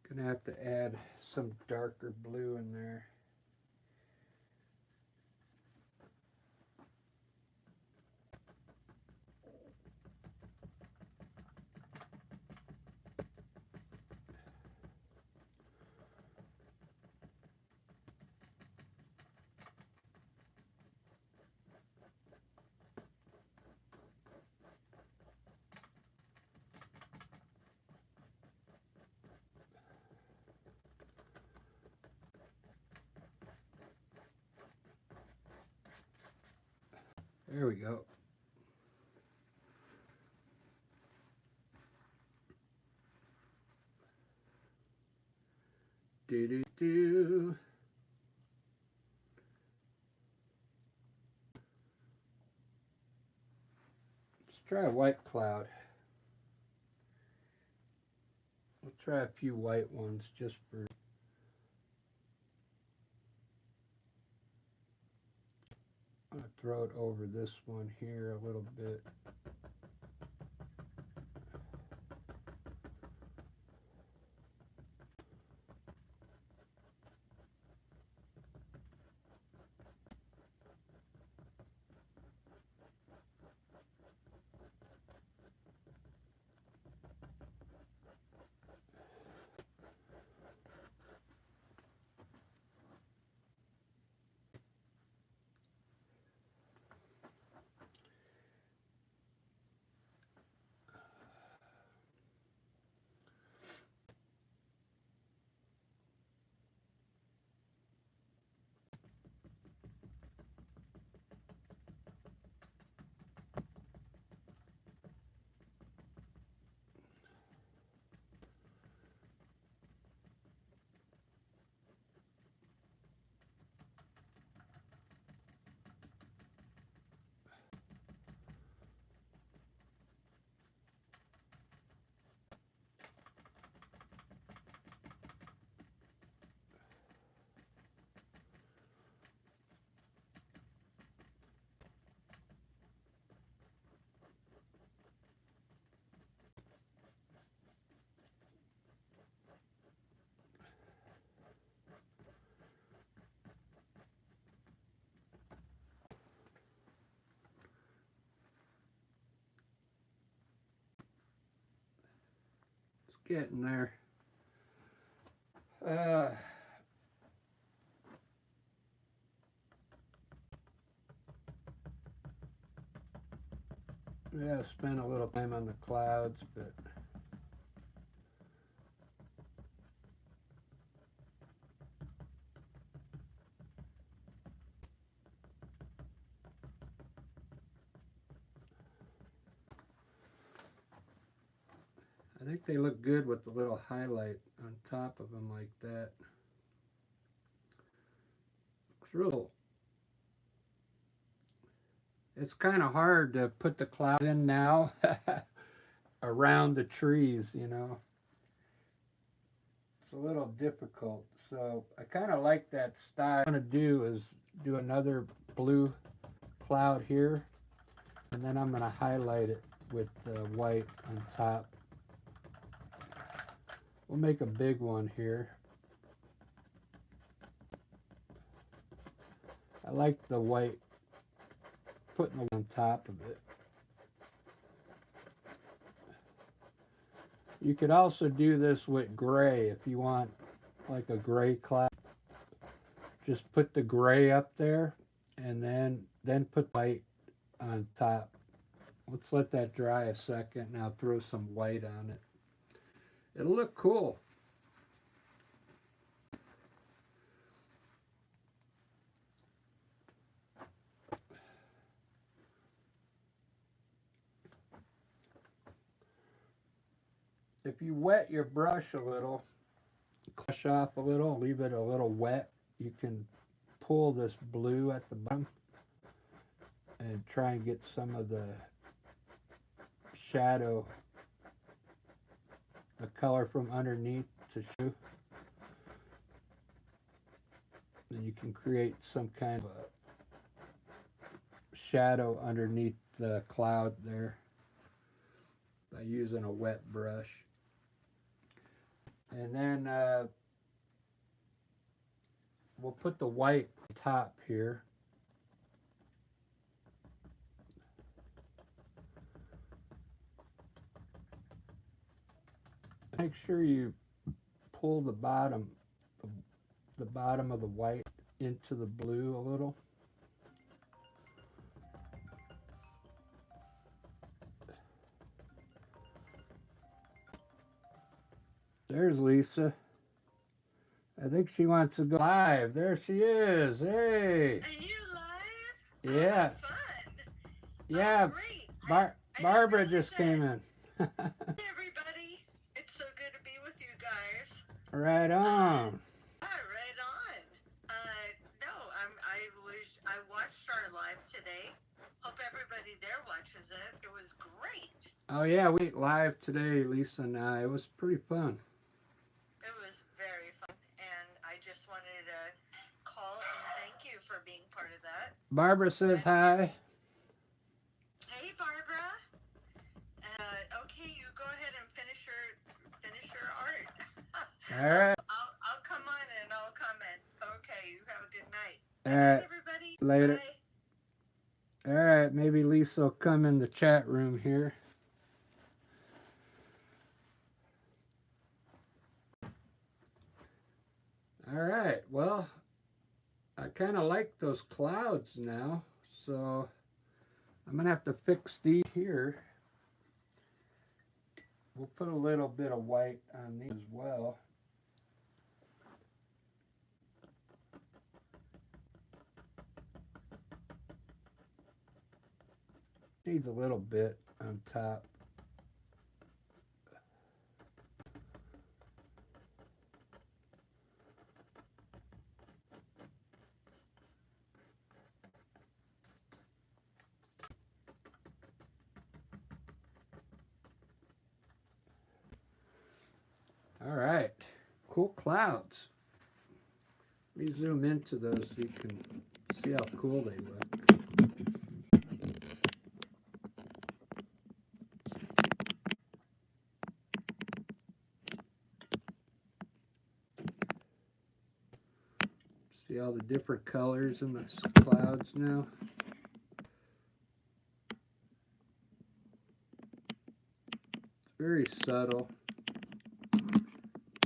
Gonna have to add some darker blue in there. There we go. Do do do. Let's try a white cloud. We'll try a few white ones just for. I'm gonna throw it over this one here a little bit. It's getting there. Uh, Yeah, spend a little time on the clouds, but I think they look good with the little highlight on top of them like that. Looks real. It's kind of hard to put the clouds in now around the trees, you know. It's a little difficult. So I kind of like that style. What I'm going to do is do another blue cloud here, and then I'm going to highlight it with white on top. We'll make a big one here. I like the white, putting the on top of it. You could also do this with gray if you want like a gray cloud. Just put the gray up there and then put white on top. Let's let that dry a second. Now throw some white on it. It'll look cool. If you wet your brush a little, brush off a little, leave it a little wet, you can pull this blue at the bottom and try and get some of the shadow, the color from underneath to show. Then you can create some kind of a shadow underneath the cloud there by using a wet brush. And then we'll put the white on top here. Make sure you pull the bottom of the white into the blue a little. There's Lisa. I think she wants to go live. There she is. Hey. Are you live? Yeah. Oh, fun. Yeah. Oh, great. Barbara just came in. Hey, everybody. It's so good to be with you guys. Right on. Right on. No, I watched our live today. Hope everybody there watches it. It was great. Oh yeah, we went live today, Lisa and I. It was pretty fun. It was very fun, and I just wanted to call and thank you for being part of that. Barbara says hi. Hey, Barbara. Okay, you go ahead and finish your art. All right. I'll come on and I'll comment. Okay, you have a good night. All Good night, right. everybody. Later. Bye. All right, maybe Lisa will come in the chat room here. All right, well, I kind of like those clouds now, so I'm going to have to fix these here. We'll put a little bit of white on these as well. Needs a little bit on top. All right, cool clouds. Let me zoom into those so you can see how cool they look. See all the different colors in the clouds now? It's very subtle,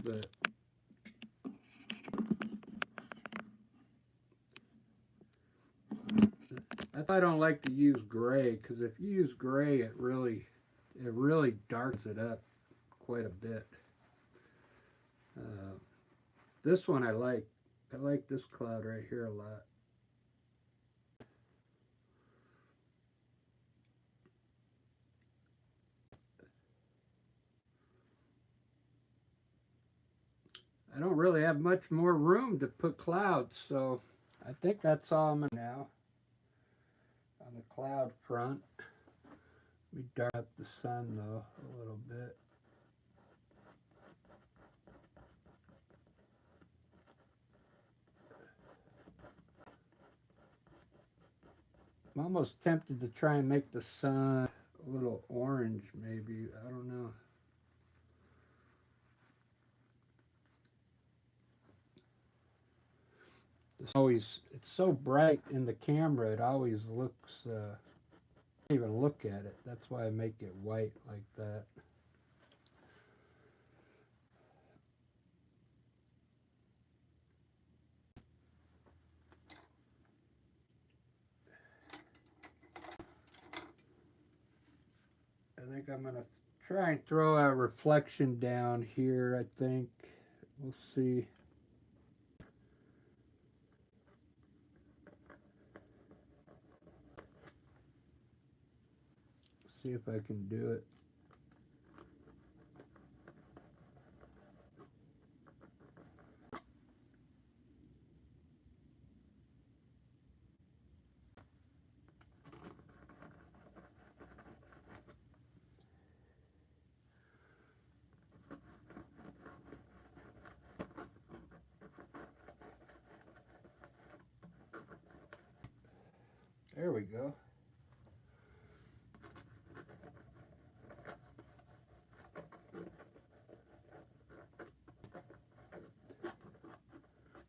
but I I don't like to use gray because if you use gray, it really darks it up quite a bit. This one I like. I like this cloud right here a lot. I don't really have much more room to put clouds, so I think that's all I'm gonna now on the cloud front. Let me darken up the sun though a little bit. I'm almost tempted to try and make the sun a little orange, maybe. I don't know. It's so bright in the camera, it always looks, can't even look at it. That's why I make it white like that. I think I'm going to try and throw a reflection down here, I think. We'll see. See if I can do it. There we go.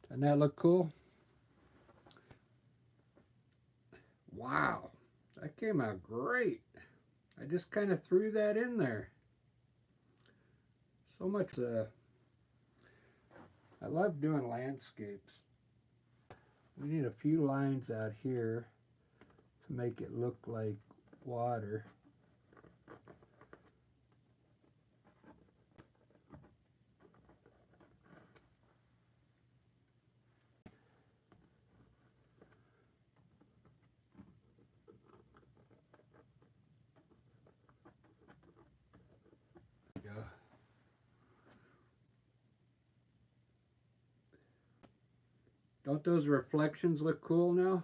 Doesn't that look cool? Wow, that came out great. I just kind of threw that in there. So much, I love doing landscapes. We need a few lines out here to make it look like water. There we go. Don't those reflections look cool now?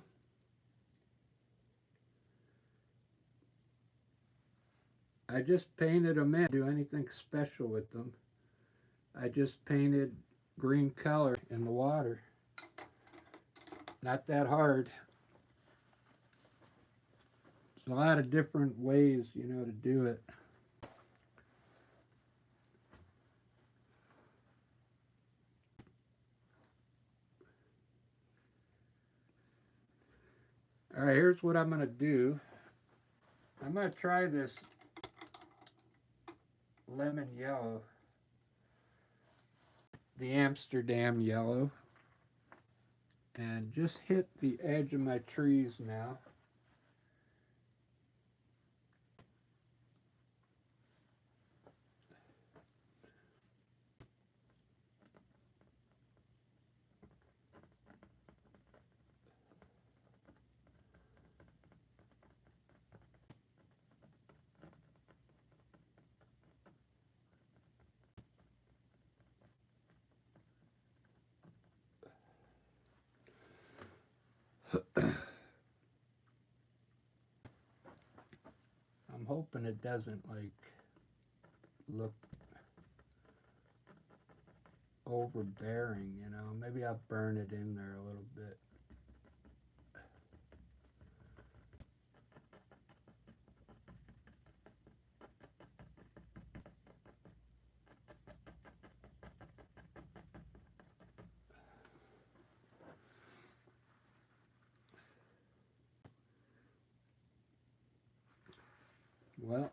I just painted them in. Do anything special with them. I just painted green color in the water. Not that hard. There's a lot of different ways, you know, to do it. All right, here's what I'm going to do. I'm going to try this lemon yellow, the Amsterdam yellow, and just hit the edge of my trees now. I'm hoping it doesn't like look overbearing, you know. Maybe I'll burn it in there a little bit. Well,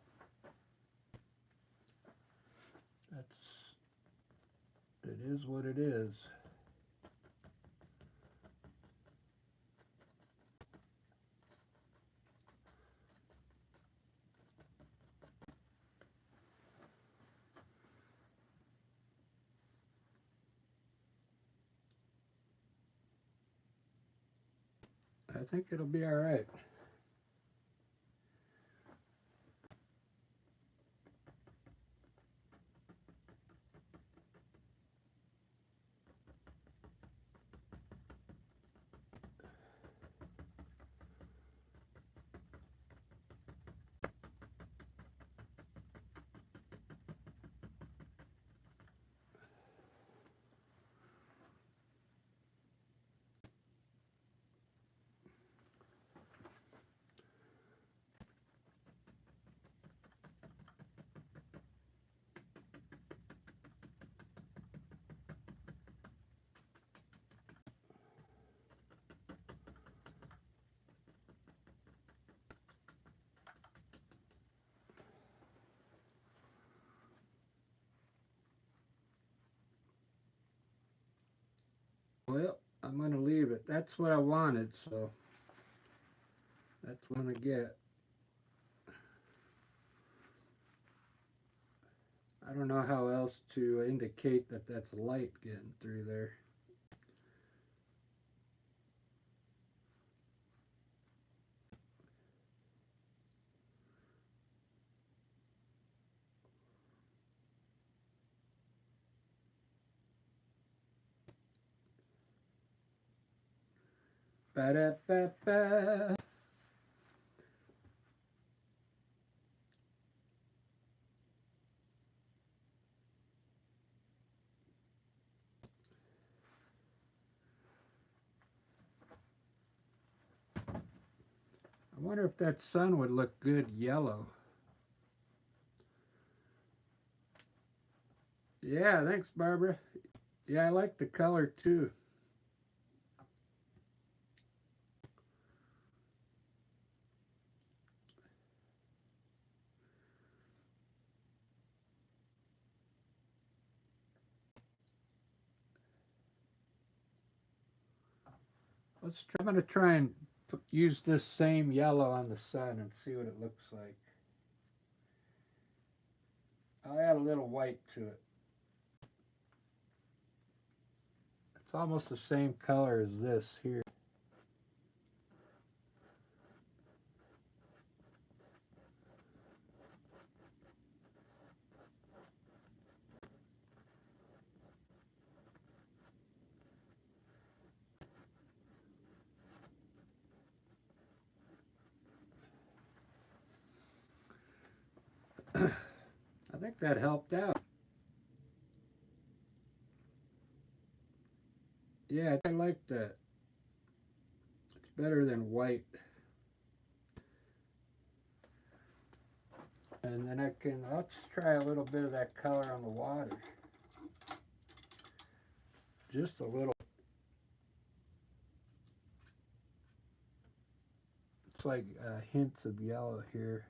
it is what it is. I think it'll be all right. Well, I'm going to leave it. That's what I wanted, so that's what I'm going to get. I don't know how else to indicate that that's light getting through there. Ba-da-ba-ba. I wonder if that sun would look good yellow. Yeah, thanks, Barbara. Yeah, I like the color too. I'm going to try and use this same yellow on the sun and see what it looks like. I'll add a little white to it. It's almost the same color as this here. I think that helped out. Yeah, I like that. It's better than white. And then let's try a little bit of that color on the water. Just a little. It's like hints of yellow here.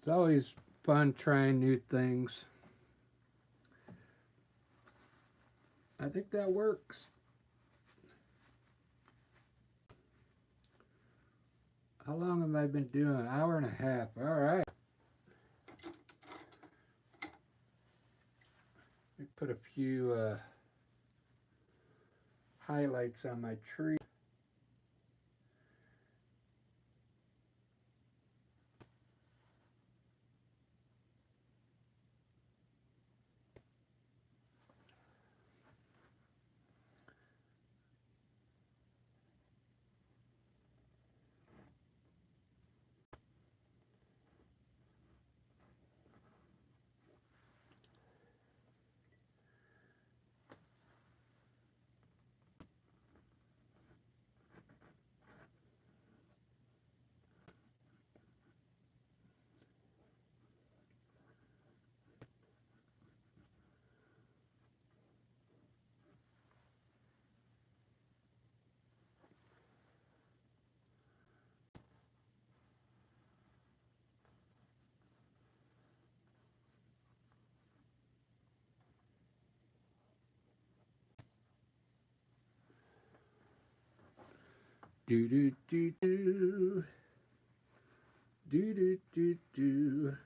It's always fun trying new things. I think that works. How long have I been doing? An hour and a half. All right. Let me put a few highlights on my tree. Do do do do. Do do do do.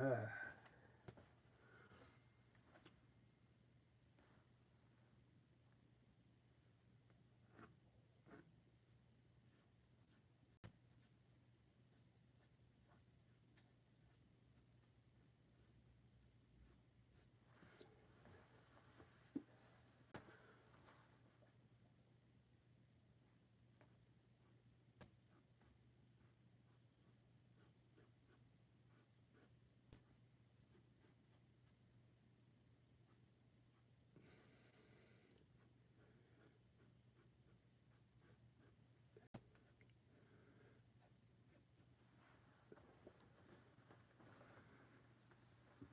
Ah.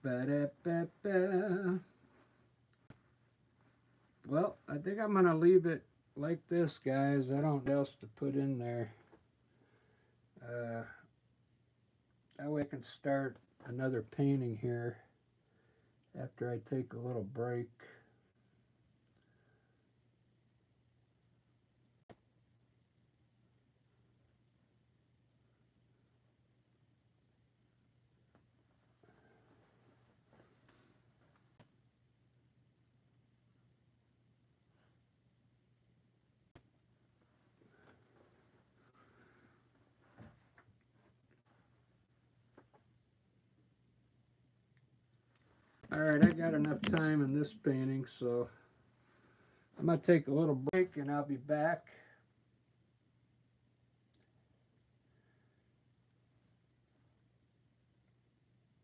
Ba-da-ba-ba. Well, I think I'm going to leave it like this, guys. I don't know what else to put in there. That way I can start another painting here after I take a little break. Alright, I got enough time in this painting, so I'm going to take a little break and I'll be back.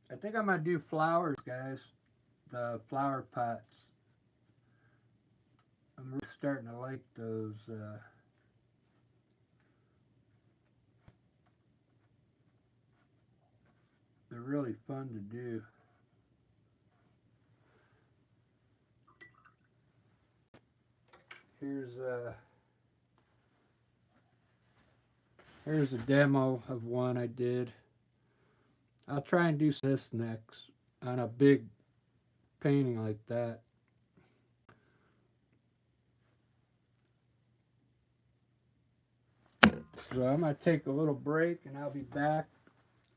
I think I'm going to do flowers, guys. The flower pots. I'm really starting to like those. They're really fun to do. Here's a demo of one I did. I'll try and do this next on a big painting like that. So I'm going to take a little break and I'll be back.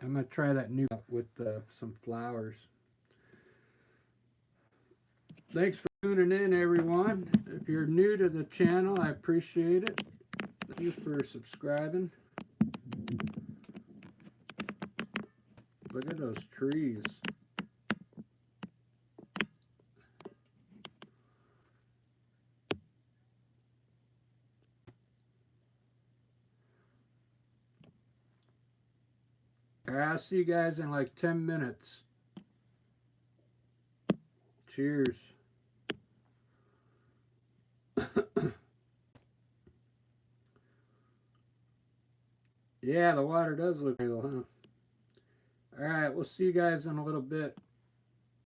I'm going to try that new with some flowers. Thanks for tuning in, everyone. If you're new to the channel, I appreciate it. Thank you for subscribing. Look at those trees. All right, I'll see you guys in like 10 minutes. Cheers. Yeah, the water does look real, huh? All right, we'll see you guys in a little bit.